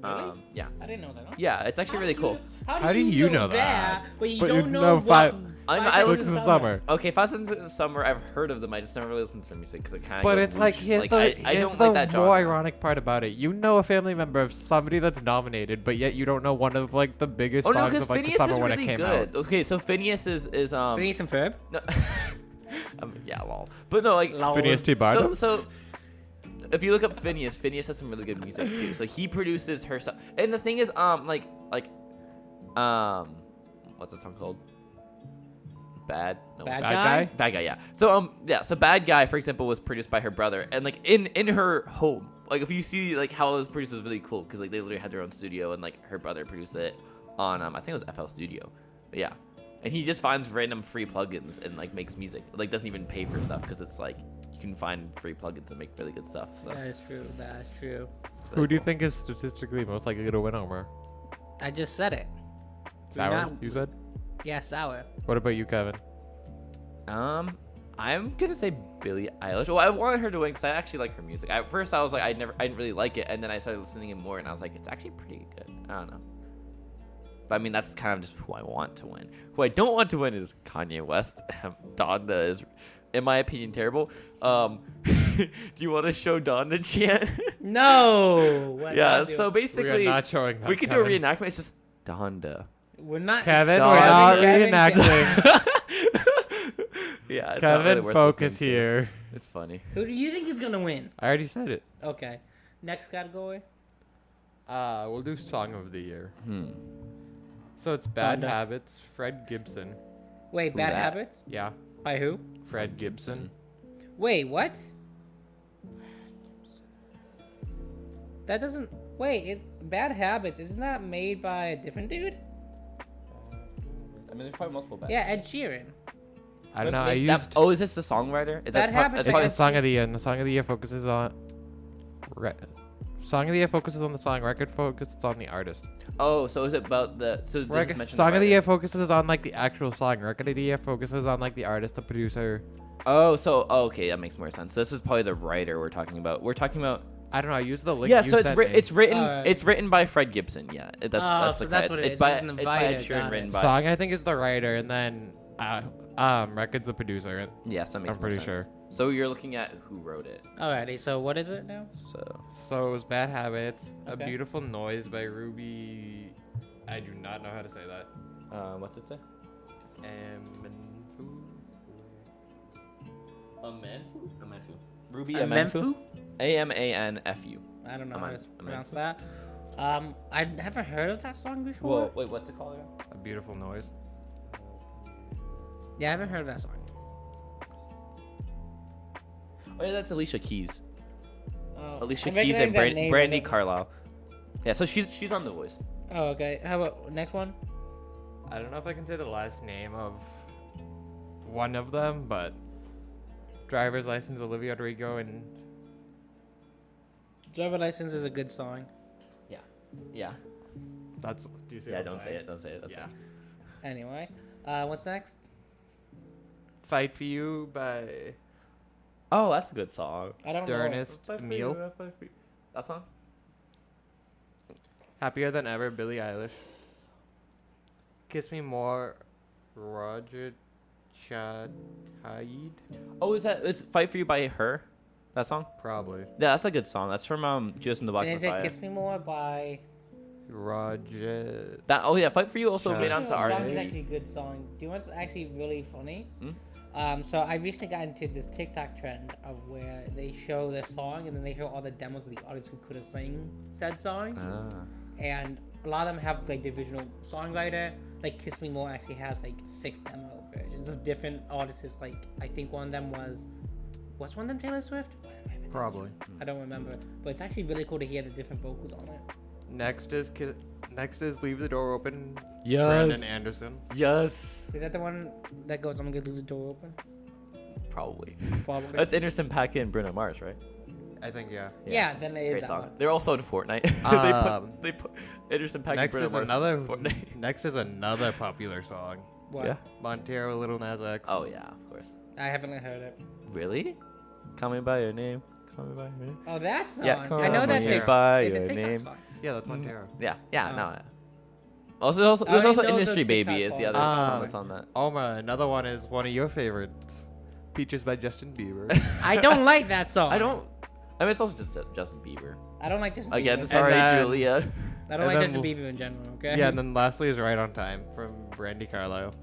Really? Yeah. I didn't know that. Huh? Yeah, it's actually really cool. How do you know that? But you But don't you know know what. five- I Seconds listen of to Summer. Okay, if I listen to Summer, I've heard of them. I just never really listened to their music because it kind of. But it's like here's I here's don't the like that genre. more ironic part about it. You know a family member of somebody that's nominated, but yet you don't know one of like the biggest Oh no, songs because of like the Phineas summer is when really it came good. out. Okay, so Phineas is Phineas and Ferb. No, yeah, lol. But no, like Lol. Phineas T. Barnum? So if you look up Phineas has some really good music too. So he produces her stuff. And the thing is, what's that song called? Bad Bad guy. guy? Bad Guy, yeah. So so Bad Guy, for example, was produced by her brother, and like in her home. Like if you see like how it was produced, is really cool because like they literally had their own studio, and like her brother produced it on I think it was FL Studio, but yeah. And he just finds random free plugins and like makes music. Like doesn't even pay for stuff because it's like you can find free plugins and make really good stuff. So That is true. That is true. it's Who really do you cool. think is statistically most likely to win, Omar? I just said it. Sour, not- you said? Yeah, sour. What about you, Kevin? I'm gonna say Billie Eilish. Well, I wanted her to win because I actually like her music. At first, I was like, I didn't really like it, and then I started listening to it more, and I was like, it's actually pretty good. I don't know. But I mean, that's kind of just who I want to win. Who I don't want to win is Kanye West. Donda is, in my opinion, terrible. Do you want to show Donda chant? No. We're Yeah. not So doing- basically, we are not showing that, we could do a Kevin. reenactment. It's just Donda. we're not. Kevin, Stop. we're not Kevin, reenacting. Yeah. It's not really Kevin, worth focus listening to. here. It's funny. Who do you think is gonna win? I already said it. Okay. Next category. We'll do Song of the Year. Hmm. So it's Bad Donda. Habits, Fred Gibson. Wait, Who's Bad that? Habits? Yeah, By who? Fred Gibson. Wait, what? That doesn't. Wait, Bad Habits, isn't that made by a different dude? I mean, there's probably multiple bad. Yeah, Ed Sheeran. I don't know. I That- used. oh, is this the songwriter? Is Bad that part, Habits that's It's part the is- Song of the Year, and the Song of the Year focuses on. Song of the Year focuses on the song. Record focuses on the artist. Oh, so is it about the? So they just mentioned Song of the writer? Year focuses on like the actual song. Record of the Year focuses on like the artist, the producer. Oh, so okay, that makes more sense. So this is probably the writer we're talking about. We're talking about. I don't know. I used the link. Yeah, you so sent me. it's written Alright. it's written by Fred Gibson. Yeah, that's so the that's credits. what it It's is. by It's an it's by Ed invited, Sheeran, got written it. by. Song. I think is the writer, and then record's the producer. Yes, that makes I'm more pretty sense. sure. So you're looking at who wrote it. Alrighty, so what is it now? So So it was Bad Habits, Okay. A Beautiful Noise by Ruby. I do not know how to say that. what's it say? Amanfu. Ruby Amanfu. Amanfu. I don't know how to Amanfu. pronounce that. I haven't heard of that song before. Whoa, wait, what's it called again? A Beautiful Noise. Yeah, I haven't heard of that song. Oh yeah, that's Alicia Keys. Oh, Alicia I Keys recognize and that name, Brandy but- Carlisle. Yeah, so she's on The Voice. Oh, okay. How about next one? I don't know if I can say the last name of one of them, but Driver's License, Olivia Rodrigo, and Driver License is a good song. Yeah. that's. Do you see? Yeah, what I'm don't say saying? it. Don't say it. That's Yeah. it. Anyway, what's next? Fight for You by Oh, that's a good song. I don't know. Ernest Emil. That song? Happier Than Ever, Billie Eilish. Kiss Me More, Roger Chahaid. Oh, is Fight for You by her? That song? Probably. Yeah, that's a good song. That's from Judas and the Black And is it Messiah. Kiss Me More by... Roger. Fight for You also made onto The song is R&B. actually a good song. Do you know what's actually really funny? Hmm? So I recently got into this TikTok trend of where they show the song and then they show all the demos of the artists who could have sang said song. And a lot of them have like the original songwriter. Like Kiss Me More actually has like 6 demo versions of different artists. Like I think one of them was one of them Taylor Swift? Probably. I don't remember, but it's actually really cool to hear the different vocals on it. Next is Leave the Door Open. Yes. Brandon Anderson. Yes. Is that the one that goes, I'm gonna leave the door open? Probably. Probably. That's Anderson .Paak and Bruno Mars, right? I think, yeah. Yeah, then it is Great that song. one. They're also in Fortnite. they put Anderson .Paak and Next Bruno is Mars another. in Fortnite. Next is another popular song. What? Yeah. Montero, Little Nas X. Oh yeah, of course. I haven't heard it. Really? Call me by your name. Call me by your name. Oh, that song. Yeah, I know that me TikTok. by It's a your TikTok name. song. Yeah, that's Montero. Yeah, Oh. no. Yeah. Also, there's I also know the Industry TikTok Baby is the other part. song that's on that. Omar, another one is one of your favorites. Peaches by Justin Bieber. I don't like that song. I mean, it's also just Justin Bieber. I don't like Justin Again, Bieber. sorry, then- Julia. I don't and like then Justin Bieber in general, okay? Yeah, and then lastly is Right on Time from Brandy Carlisle.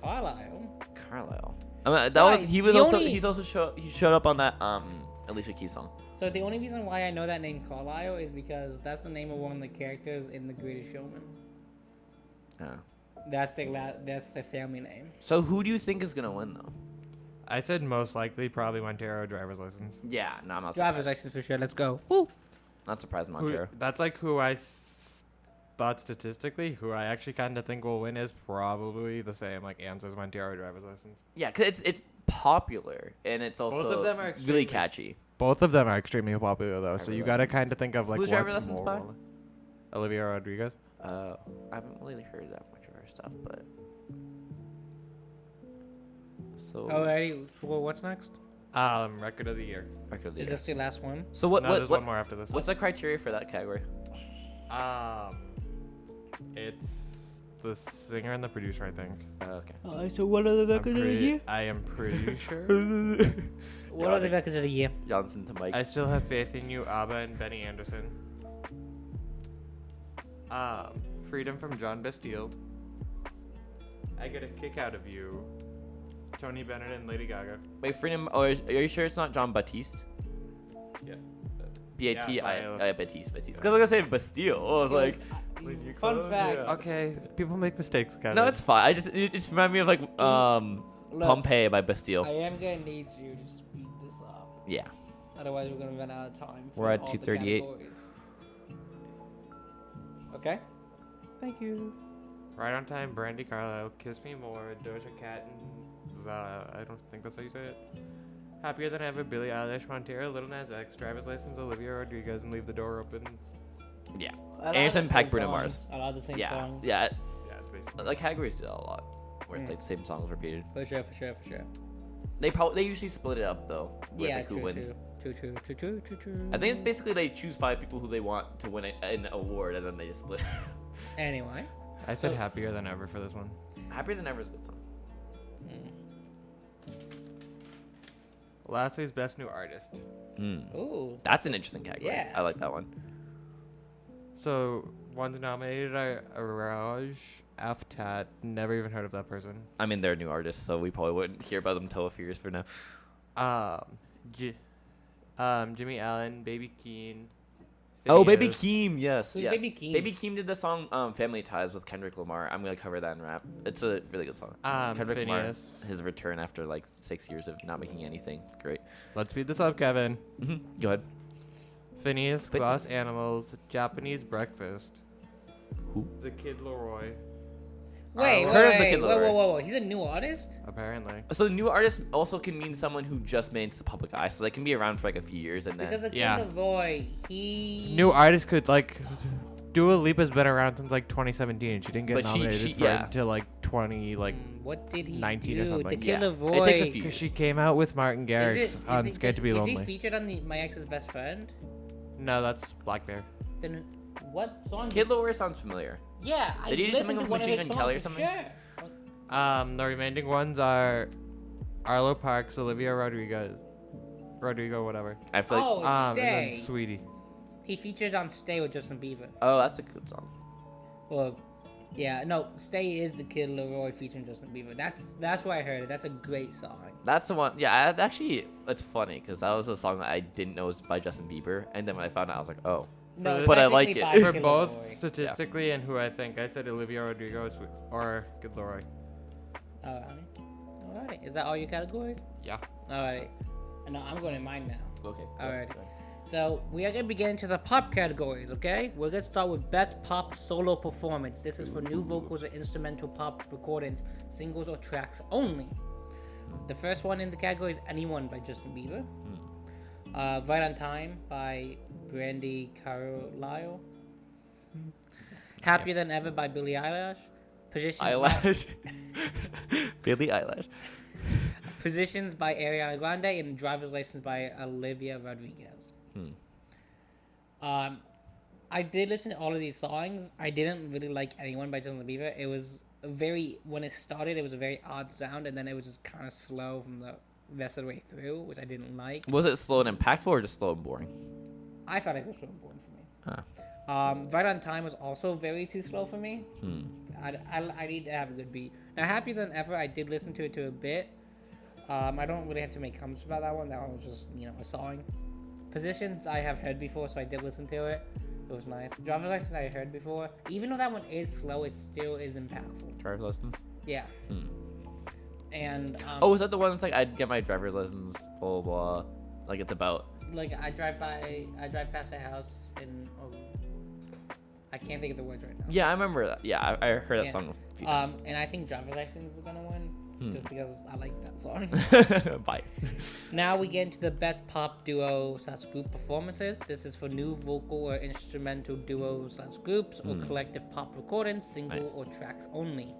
Carlisle. Carlisle. I mean, So he showed up on that Alicia Keys song. So the only reason why I know that name Carlisle is because that's the name of one of the characters in The Greatest Showman. Yeah. That's the family name. So who do you think is gonna win though? I said most likely probably Montero driver's license. Yeah, no, I'm not Driver's surprised. license for sure. Let's go. Woo! Not surprised, Montero. That's like who thought statistically, who I actually kind of think will win is probably the same like answers Montero driver's license. Yeah, cause it's popular and it's also Both of them are really extremely- catchy. Both of them are extremely popular though, so Driver's you gotta license. kind of think of like Who's what's driver's license by? more. Olivia Rodrigo. I haven't really heard that much of her stuff, but so Alrighty. Well, what's next? Record of the year. record of the Is year. this the last one? So what No, what there's what one more after this. what's the criteria for that category? It's the singer and the producer, I think. Okay. So what are the I am pretty sure. What are the records of the year? Johnson to Mike. I still have faith in you, ABBA and Benny Anderson. Freedom from John Bastille. I Get a Kick Out of You. Tony Bennett and Lady Gaga. Wait, Freedom. Oh, are you sure it's not John Baptiste? Yeah. B-A-T-I. Yeah, sorry, Baptiste. Because I was gonna say Bastille. I was like, Fun fact. Okay, people make mistakes, Kevin. no, it's fine. It just reminded me of like Look, Pompeii by Bastille. I am gonna need you to speed this up. Yeah. Otherwise, we're gonna run out of time. We're at all the 2:38. categories. Okay. Thank you. Right on Time, Brandy Carlisle, Kiss Me More, Doja Cat, and I don't think that's how you say it. Happier Than Ever, Billie Eilish, Montero, Little Nas X, Driver's License, Olivia Rodrigo, and Leave the Door Open. Yeah. A lot Anderson of the .Paak, same Bruno songs. Mars. A lot of the same Yeah. songs. Yeah. Yeah, it's basically. Like categories do that a lot, where it's like the same songs repeated. For sure. They usually split it up though. Where Yeah, it's like who wins. True. I think it's basically they choose 5 people who they want to win an award, and then they just split. Anyway. I said Happier Than Ever for this one. Happier Than Ever is a good song. Lastly is Best New Artist. Ooh. That's an interesting category. Yeah. I like that one. So, ones nominated are Raj Aftat. Never even heard of that person. I mean, they're a new artists, so we probably wouldn't hear about them until a few years from now. Jimmy Allen, Baby Keem. Oh, Baby Phineas. Keem, yes. Who's yes. Baby Keem? Baby Keem did the song Family Ties with Kendrick Lamar. I'm going to cover that in rap. It's a really good song. Kendrick Lamar, Phineas. his return after like 6 years of not making anything. It's great. Let's speed this up, Kevin. Go ahead. Phineas, Glass Phineas. Animals, Japanese Breakfast. Who? The Kid Leroy, Wait, heard of the wait, Kid whoa, Laroi. whoa. He's a new artist? apparently. So new artist also can mean someone who just made it to the public eye. So they can be around for like a few years and then. Because the Kid Yeah. Leroy, he... New artist could, like, Dua Lipa's been around since, like, 2017, and she didn't get But nominated for yeah. until, like, 20, like, What did he 19 do? or something. The Kid Yeah. Leroy... It takes a few because years. she came out with Martin Garrix Is on it- Scared to Be Is Lonely. he featured on My Ex's Best Friend? No, that's Black Bear. Then what song? Kid Leroy sounds familiar. Yeah, Did he do something listened with to one of Machine his Gun Kelly or songs for something? Sure. The remaining ones are Arlo Parks, Olivia Rodrigo, whatever. I feel like Oh, And Stay. then Sweetie. He featured on Stay with Justin Bieber. Oh, that's a good song. Well, yeah, no, Stay is the Kid Leroy featuring Justin Bieber. That's where I heard it. That's a great song. That's the one. Yeah, actually, it's funny because that was a song that I didn't know was by Justin Bieber, and then when I found out, I was like, oh. No, but I like technically it. by For Kid both Leroy. statistically and who I think, I said Olivia Rodrigo or Kid Leroy. Alright. Is that all your categories? Yeah. Alright. No, I'm going to mine now. Okay. Alright. So we are going to begin into the pop categories, okay? We're going to start with Best Pop Solo Performance. This is for new vocals or instrumental pop recordings, singles or tracks only. The first one in the category is Anyone by Justin Bieber. Right on Time by Brandy Carlisle. Happier Than Ever by Billie Eilish. Billie Eilish. Positions by Ariana Grande, and Driver's License by Olivia Rodriguez. I did listen to all of these songs. I didn't really like Anyone by Justin Bieber. It was when it started, it was a very odd sound, and then it was just kind of slow from the rest of the way through, which I didn't like. Was it slow and impactful or just slow and boring? I thought it was so important for me. Right on Time was also very too slow for me. I need to have a good beat. Now, Happier Than Ever, I did listen to it a bit. I don't really have to make comments about that one. That one was just, a song. Positions I have heard before, so I did listen to it. It was nice. Driver's License I heard before. Even though that one is slow, it still is impactful. Driver's license? Yeah. And is that the one that's like I'd get my driver's license, blah blah blah. Like it's about like I drive past a house and I can't think of the words right now. Yeah, I remember that. Yeah, I heard that song a few times. And I think Driver's License is gonna win. Just because I like that song. Bias. Now we get into the best pop duo / group performances. This is for new vocal or instrumental duos / groups or collective pop recordings, single or tracks only.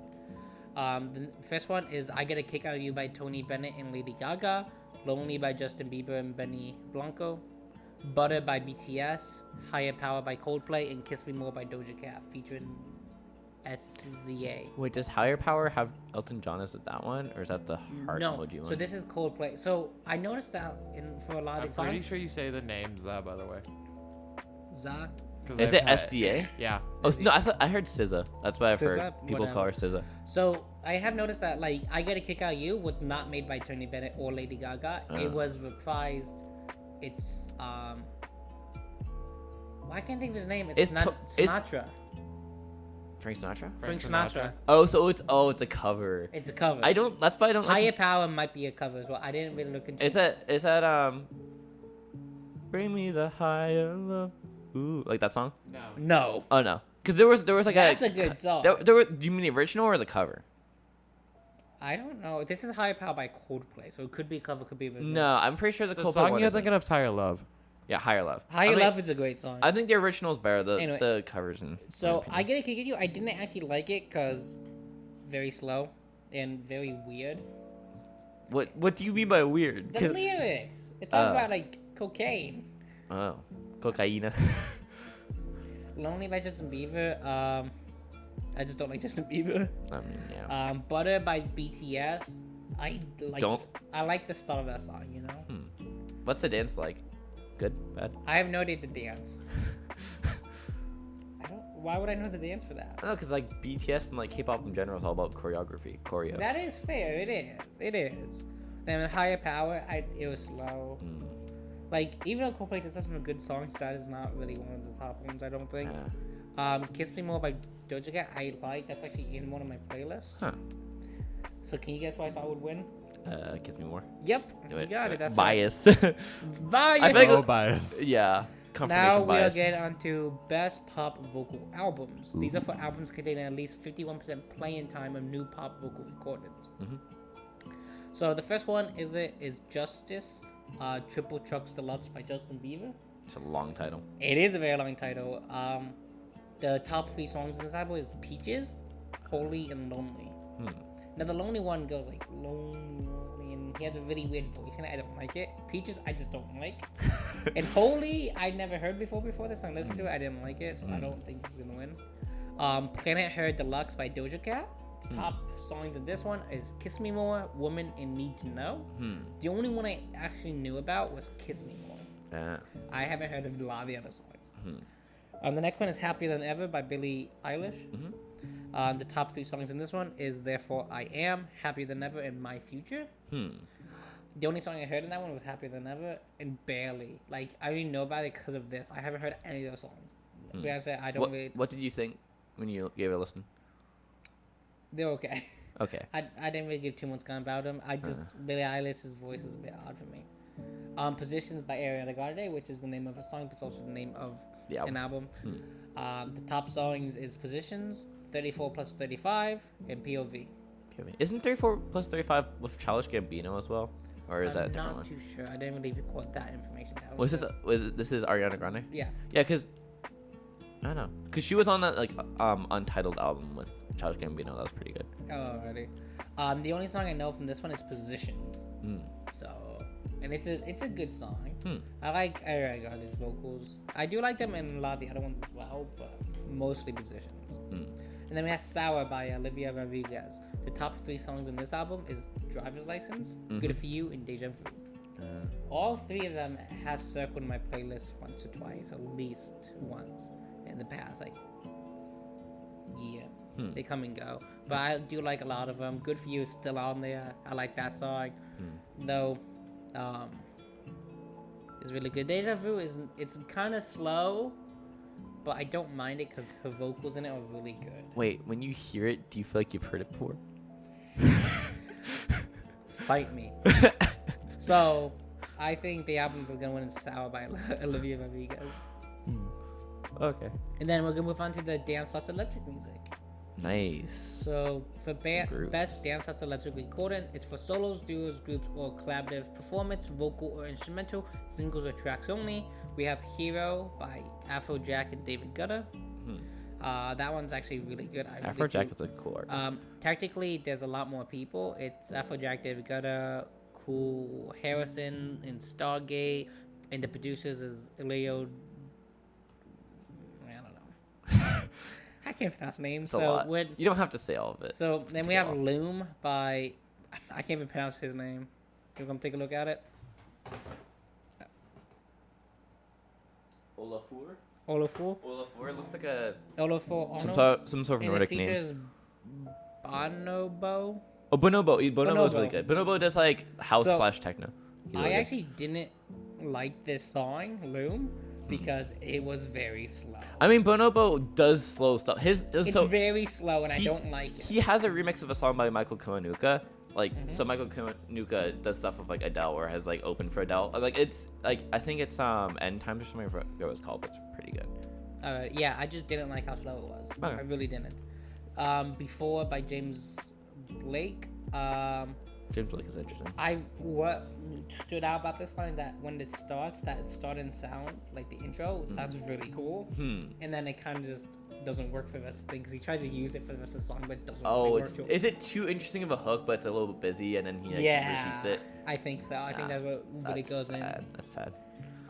The first one is I Get a Kick Out of You by Tony Bennett and Lady Gaga, Lonely by Justin Bieber and Benny Blanco, Butter by BTS, Higher Power by Coldplay, and Kiss Me More by Doja Cat featuring SZA. Wait, does Higher Power have Elton John? Is it that one, or is that the heart emoji one? So this is Coldplay. So I noticed that for a lot of these songs. I'm pretty sure you say the name Za, by the way. Za? Is it SZA? Yeah. Oh no, I heard SZA. That's what I've heard. People call her SZA. So I have noticed that like I Get a Kick Out of You was not made by Tony Bennett or Lady Gaga. It was reprised. It's why can't I think of his name? It's not Sinatra. Frank Sinatra? Frank Sinatra. Oh, so it's a cover. It's a cover. That's why I don't Higher Power might be a cover as well. I didn't really look into Is that Bring Me the Higher Love. Ooh, like that song? No. Oh no. Cuz there was like That's a good song. Do you mean the original or the cover? I don't know. This is Higher Power by Coldplay, so it could be a cover, could be original. No, I'm pretty sure the Coldplay song one you're is thinking of is Higher Love. Yeah, Higher Love. Higher Love is a great song. I think the original is better. Anyway, the covers and. So I Get a Kick at You. I didn't actually like it because very slow and very weird. What do you mean by weird? The lyrics. It talks about like cocaine. Oh, cocaine. Lonely by Justin Bieber. I just don't like Justin Bieber. I mean, yeah. Butter by BTS. I like the start of that song. What's the dance like? Good? Bad? I have no idea the dance. Why would I know the dance for that? I don't know, because like BTS and like K-pop in general is all about choreo. That is fair. It is. Then Higher Power, it was slow. Like, even though Coldplay does have some good songs, that is not really one of the top ones, I don't think. Kiss Me More by Doja Cat, I like. That's actually in one of my playlists. Huh. So can you guess what I thought would win? Kiss Me More. Yep, you got it. That's bias. Right. Bias. I think so bias. Yeah. Now we'll bias. get on to best pop vocal albums. These are for albums containing at least 51% playing time of new pop vocal recordings. So the first one is Justice, Triple Trucks Deluxe by Justin Bieber. It's a long title. It is a very long title. The top 3 songs in this album is Peaches, Holy, and Lonely. Now the Lonely one goes like lonely, and he has a really weird voice, and I don't like it. Peaches, I just don't like. And Holy, I never heard before this song. Listened to it, I didn't like it, so I don't think this is gonna win. Planet Her Deluxe by Doja Cat. The top songs of this one is Kiss Me More, Woman, and Need to Know. The only one I actually knew about was Kiss Me More. Yeah. I haven't heard of a lot of the other songs. The next one is Happier Than Ever by Billie Eilish. The top 3 songs in this one is Therefore I Am, Happier Than Ever, and My Future. The only song I heard in that one was Happier Than Ever, and barely. Like, I only know about it because of this. I haven't heard any of those songs. But I said, I don't really... What did you think when you gave it a listen? They're okay. Okay. I didn't really give too much time about them. I just... Billie Eilish's voice is a bit odd for me. Positions by Ariana Grande, which is the name of a song, but it's also the name of an album. The top songs is Positions, 34 plus 35, and POV. Isn't 34 plus 35 with Childish Gambino as well? Or is that a different one? I'm not too sure. I didn't really record that information down. This is Ariana Grande? Yeah. Yeah, because... I don't know. Because she was on that, like, Untitled album with Childish Gambino. That was pretty good. Oh, already. The only song I know from this one is Positions. So... And it's a good song. I like Ariana Grande's vocals. I do like them in a lot of the other ones as well, but mostly Positions. And then we have Sour by Olivia Rodriguez. The top 3 songs in this album is Driver's License, Good For You, and Deja Vu. All 3 of them have circled my playlist once or twice, at least once in the past, like, year. They come and go. But I do like a lot of them. Good For You is still on there. I like that song. Though, it's really good. Deja Vu it's kind of slow, but I don't mind it because her vocals in it are really good. Wait, when you hear it, do you feel like you've heard it before? Fight me. So, I think the album is gonna win is Sour by Olivia Rodriguez. Okay. And then we're gonna move on to the dance plus electric music. Nice. So for best dance plus electric recording, it's for solos, duos, groups, or collaborative performance, vocal or instrumental, singles or tracks only. We have Hero by Afrojack and David Guetta. That one's actually really good. Afrojack is a cool artist. Technically, there's a lot more people. It's Afrojack, David Guetta, Cool Harrison, and Stargate, and the producers is Elio. I don't know. I can't pronounce names. You don't have to say all of it. So then we have Loom by... I can't even pronounce his name. You come take a look at it. Olafur? Olafur looks like a... Olafur some sort of Nordic name. And it features Bonobo. Oh, Bonobo is really good. Bonobo does like house / techno. I actually didn't like this song, Loom, because it was very slow. I mean, Bonobo does slow stuff. It's very slow, and I don't like it. He has a remix of a song by Michael Kiwanuka. So Michael Kiwanuka does stuff with like Adele, or has like opened for Adele. Like it's like I think it's End Times or something. I forget what it's called, but it's pretty good. Yeah, I just didn't like how slow it was. Okay. I really didn't. Before by James Blake. James Blake is interesting. What stood out about this song is that when it starts, that starting sound, like the intro, sounds really cool, and then it kind of just doesn't work for the rest of the thing because he tries to use it for the rest of the song, but it doesn't really work. Is it too interesting of a hook, but it's a little bit busy, and then he repeats it? I think so. I think that's what it goes sad. in. That's sad.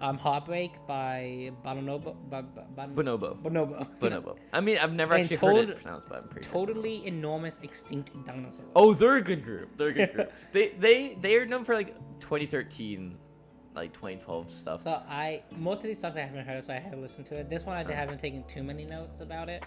Heartbreak by Bonobo. Bonobo. I mean, I've never actually heard it pronounced, but I'm pretty sure. Totally Enormous Extinct Dinosaurs. Oh, they're a good group. They are known for like 2013, like 2012 stuff. So most of these songs I haven't heard, so I had to listen to it. This one I haven't taken too many notes about it.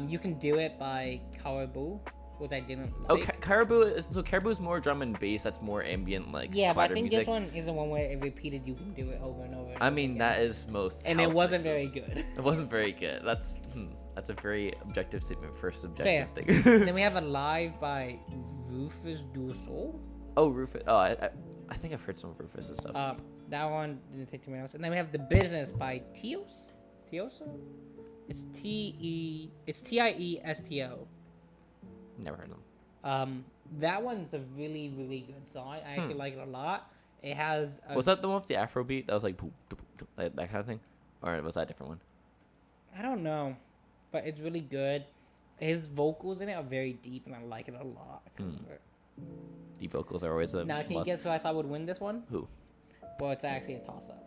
You Can Do It by Caribou, which I didn't like. Caribou is more drum and bass. That's more ambient, like but I think music. this one is the one where it repeated "You Can Do It" over and over. And I mean, that is most. And it wasn't very good. It wasn't very good. That's a very objective statement for a subjective thing. Then we have Alive by Rufus Du Sol. Oh, Rufus. Oh, I think I've heard some of Rufus' stuff. That one didn't take too many notes. And then we have The Business by Tioso. It's Tiesto. Never heard of them. That one's a really, really good song. I actually like it a lot. It has... Was that the one with the Afrobeat? That was like that kind of thing? Or was that a different one? I don't know. But it's really good. His vocals in it are very deep, and I like it a lot. Deep vocals are always a Now, can you guess who I thought would win this one? Who? Well, it's actually a toss-up.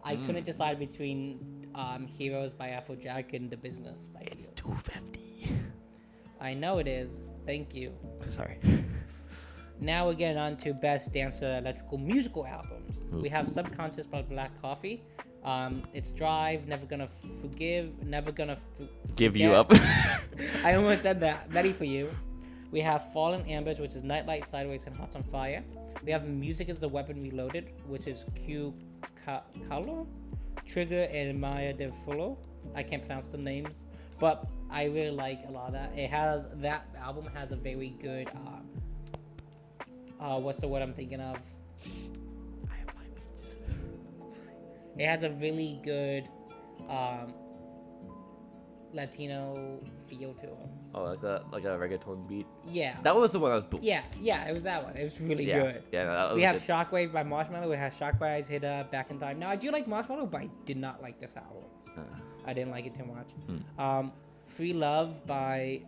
I couldn't decide between Heroes by Afrojack and The Business by It's 250. I know it is. Thank you. Sorry. Now we're getting on to Best Dancer Electrical Musical Albums. We have Subconscious by Black Coffee, It's Drive, Never Gonna Forgive, Never Gonna Give You Up. I almost said that. Ready for You. We have Fallen Ambers, which is Nightlight, Sideways, and Hearts on Fire. We have Music is the Weapon Reloaded, which is Q Color, Trigger, and Maya de Fullo. I can't pronounce the names, but I really like a lot of that. That album has a very good what's the word I'm thinking of? I have 5 pages. It has a really good Latino feel to it. Oh, like a reggaeton beat. Yeah. That was the one I was. Yeah, it was that one. It was really Yeah, good. yeah. No, that was We have good. Shockwave by Marshmello. We have Shockwave Hit Back in Time. Now I do like Marshmello, but I did not like this album. I didn't like it too much. Free Love by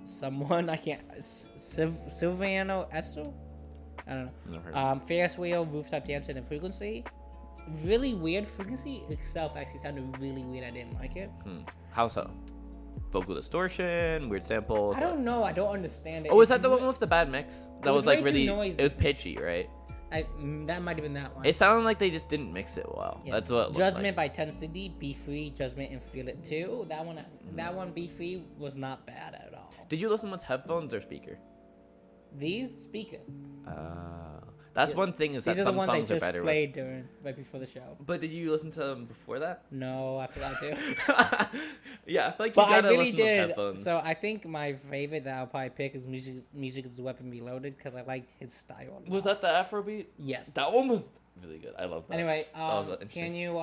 someone I can't. Silvano Esso. I don't know. Never heard Ferris Wheel, Rooftop Dancing, and Frequency. Really weird. Frequency itself actually sounded really weird. I didn't like it. How so? Vocal distortion, weird samples. I don't know. I don't understand it. Oh, is that the one with the bad mix? That was was like way too really. noisy. It was pitchy, right? That might have been that one. It sounded like they just didn't mix it well. Yeah. That's what. It looked Judgment like. by 10 City, Be Free, Judgment, and Feel It Too. That one, Be Free, was not bad at all. Did you listen with headphones or speaker? These speaker. That's one thing is that These are the some ones I songs are just better played during right before the show. But did you listen to them before that? No, I forgot to. Yeah, I feel like you But I gotta really listen with did. headphones. So I think my favorite that I'll probably pick is Music is the Weapon Reloaded because I liked his style a lot. Was that the Afrobeat? Yes. That one was really good. I love that. Anyway, was interesting. can you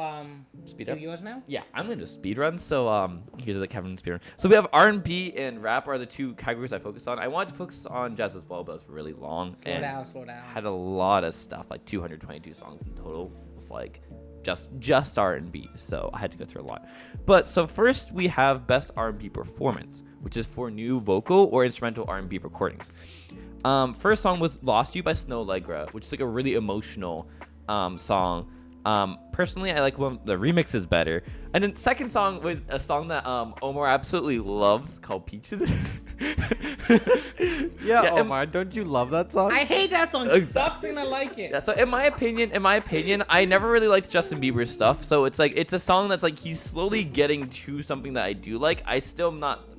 Speed do up? yours now? Yeah, I'm gonna do speed run. So here's the Kevin speed run. So we have R&B and rap are the two categories I focus on. I wanted to focus on jazz as well, but it's really long. Slow down. Had a lot of stuff, like 222 songs in total, with like just R&B. So I had to go through a lot. But so first we have best R&B performance, which is for new vocal or instrumental R&B recordings. First song was "Lost You" by Snow Allegra, which is like a really emotional song. Personally, I like when the remix is better. And then second song was a song that Omar absolutely loves called Peaches. Yeah, Omar, don't you love that song? I hate that song. Stop saying I like it. Yeah, so in my opinion, I never really liked Justin Bieber's stuff. So it's like it's a song that's like he's slowly getting to something that I do like. I still am not the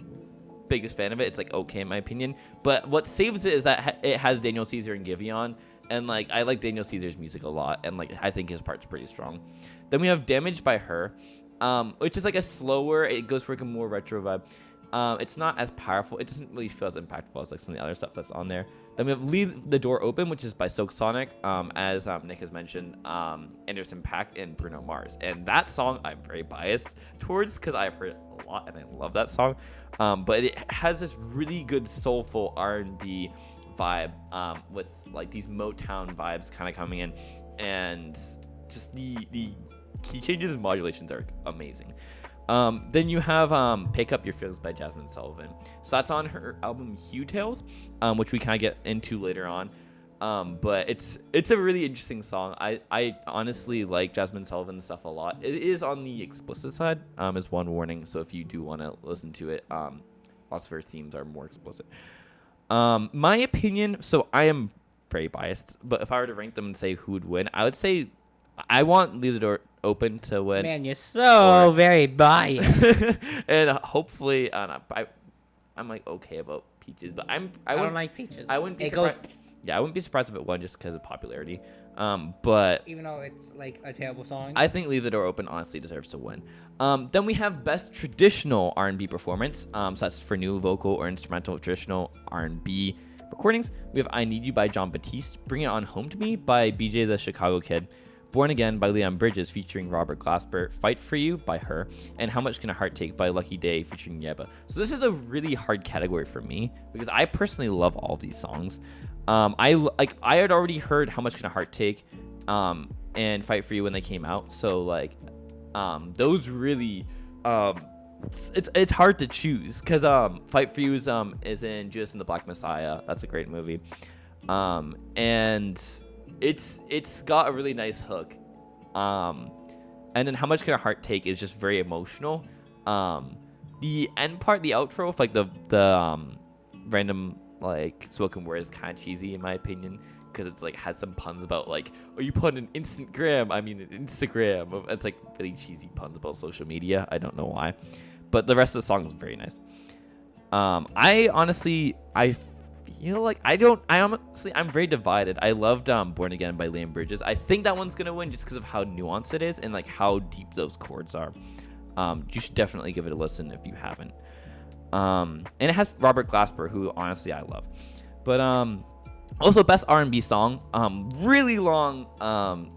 biggest fan of it. It's like okay in my opinion. But what saves it is that it has Daniel Caesar and Giveon. And like I like Daniel Caesar's music a lot, and like I think his part's pretty strong. Then we have "Damaged" by Her, which is like a slower. It goes for like a more retro vibe. It's not as powerful. It doesn't really feel as impactful as like some of the other stuff that's on there. Then we have "Leave the Door Open," which is by Silk Sonic, as Nick has mentioned, Anderson .Paak and Bruno Mars. And that song I'm very biased towards because I've heard it a lot and I love that song. But it has this really good soulful R&B vibe with like these Motown vibes kind of coming in, and just the key changes and modulations are amazing. Then you have "Pick Up Your Feelings" by Jasmine Sullivan. So that's on her album Hue Tales, which we kind of get into later on. But it's a really interesting song. I honestly like Jasmine Sullivan's stuff a lot. It is on the explicit side, is one warning. So if you do want to listen to it, lots of her themes are more explicit. My opinion, so I am very biased, but if I were to rank them and say who would win, I would say I want "Leave the Door Open" to win. Man, you're so very biased. And hopefully, I'm like okay about Peaches, but I don't like Peaches. I wouldn't be surprised. Yeah, I wouldn't be surprised if it won just because of popularity. But even though it's like a terrible song, I think "Leave the Door Open" honestly deserves to win. Then we have best traditional R&B performance. So that's for new vocal or instrumental traditional R&B recordings. We have "I Need You" by Jon Batiste, "Bring It On Home to Me" by BJ the Chicago Kid, "Born Again" by Leon Bridges featuring Robert Glasper, "Fight for You" by Her, and "How Much Can a Heart Take" by Lucky Day featuring Yeba. So this is a really hard category for me because I personally love all these songs. I had already heard "How Much Can a Heart Take" and "Fight for You" when they came out. So like those really it's hard to choose because "Fight for You" is in Judas and the Black Messiah. That's a great movie. And it's got a really nice hook. And then "How Much Can a Heart Take" is just very emotional. The end part, the outro with like the random like spoken word is kind of cheesy in my opinion, because it's like has some puns about like, oh, you put an Instagram, I mean an Instagram. It's like really cheesy puns about social media. I don't know why, but the rest of the song is very nice. I honestly feel like I'm very divided. I loved Born Again by Liam Bridges. I think that one's gonna win just because of how nuanced it is and like how deep those chords are. You should definitely give it a listen if you haven't. And it has Robert Glasper, who honestly I love. But also best R&B song, really long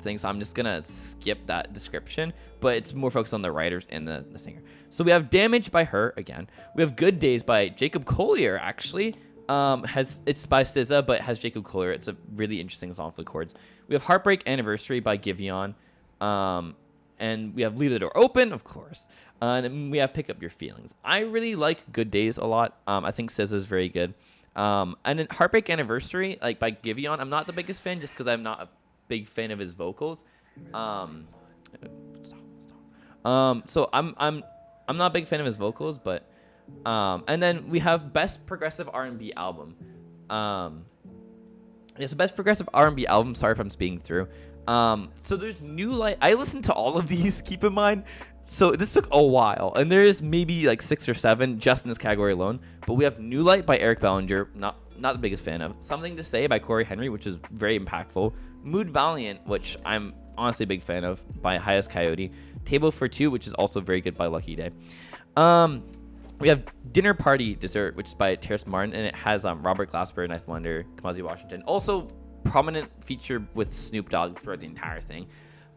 thing, so I'm just gonna skip that description, but it's more focused on the writers and the singer. So we have Damage by Her again. We have Good Days by Jacob Collier, actually. It's by SZA, but it has Jacob Collier. It's a really interesting song for the chords. We have Heartbreak Anniversary by Giveon. And we have Leave the Door Open, of course. And then we have Pick Up Your Feelings. I really like Good Days a lot. I think SZA is very good. And then Heartbreak Anniversary, like by Giveon, I'm not the biggest fan just because I'm not a big fan of his vocals. So I'm not a big fan of his vocals, but and then we have Best Progressive R&B Album. So Best Progressive R&B Album. Sorry if I'm speaking through. So there's New Light. I listened to all of these, keep in mind. So this took a while, and there is maybe like 6 or 7 just in this category alone. But we have New Light by Eric Bellinger, not the biggest fan of. Something to Say by Corey Henry, which is very impactful. Mood Valiant, which I'm honestly a big fan of, by Highest Coyote. Table for Two, which is also very good, by Lucky Day. We have Dinner Party Dessert, which is by Terrace Martin, and it has Robert Glasper, Ninth Wonder, Kamasi Washington. Also prominent feature with Snoop Dogg throughout the entire thing.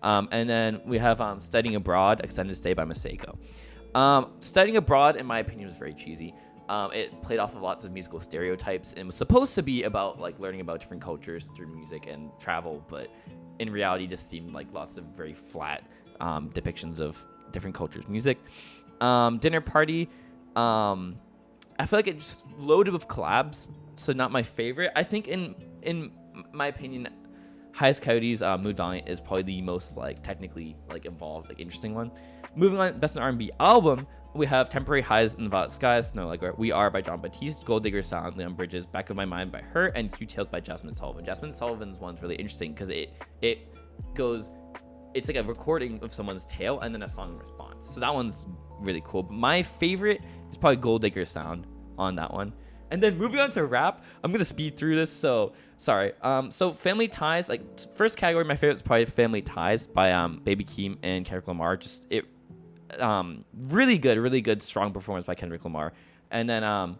And then we have Studying Abroad, Extended Stay by Masego. Studying Abroad, in my opinion, was very cheesy. It played off of lots of musical stereotypes and was supposed to be about like learning about different cultures through music and travel, but in reality just seemed like lots of very flat depictions of different cultures' music. Dinner Party, I feel like it's just loaded with collabs, so not my favorite. I think in my opinion, Highest Coyote's Mood Valiant is probably the most like technically like involved, like interesting one. Moving on, Best R&B Album, we have Temporary Highs in the Violet Skies, No Like We Are by John Batiste, Gold Digger Sound, Leon Bridges, Back of My Mind by Her, and Cute Tales by Jasmine Sullivan. Jasmine Sullivan's one's really interesting because it goes, it's like a recording of someone's tale and then a song in response. So that one's really cool. But my favorite is probably Gold Digger Sound on that one. And then moving on to rap, I'm gonna speed through this, so sorry. So Family Ties, like first category, my favorite is probably Family Ties by Baby Keem and Kendrick Lamar. Just it, really good, strong performance by Kendrick Lamar. And then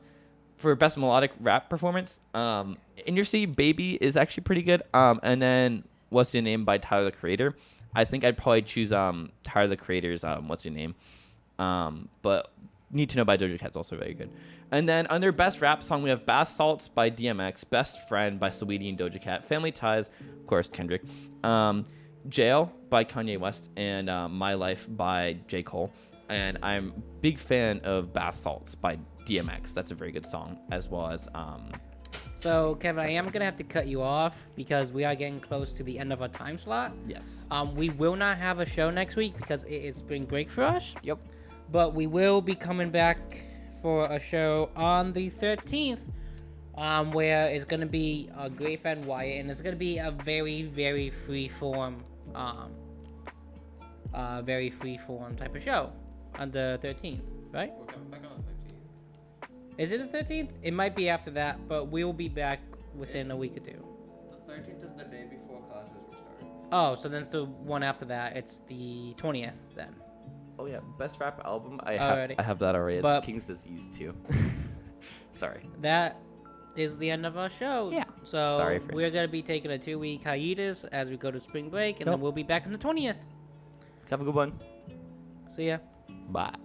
for best melodic rap performance, In Your City Baby is actually pretty good. And then What's Your Name by Tyler, the Creator. I think I'd probably choose Tyler, the Creator's What's Your Name. But Need to Know by Doja Cat's also very good. And then under Best Rap Song, we have Bath Salts by DMX, Best Friend by Saweetie and Doja Cat, Family Ties, of course, Kendrick, Jail by Kanye West, and My Life by J. Cole. And I'm a big fan of Bath Salts by DMX. That's a very good song, as well as... So, Kevin, I am going to have to cut you off because we are getting close to the end of our time slot. Yes. We will not have a show next week because it is spring break for us. Yep. But we will be coming back for a show on the 13th, where it's going to be a Great Fan Wyatt, and it's going to be a very, very free-form type of show on the 13th, right? We're coming back on the 13th. Is it the 13th? It might be after that, but we will be back within a week or two. The 13th is the day before classes will start. Oh, so then it's the one after that. It's the 20th then. Oh yeah, Best Rap Album. I have that already. But it's King's Disease too. Sorry. That is the end of our show. Yeah. So Sorry we're gonna be taking a 2-week hiatus as we go to spring break, and then we'll be back on the 20th. Have a good one. See ya. Bye.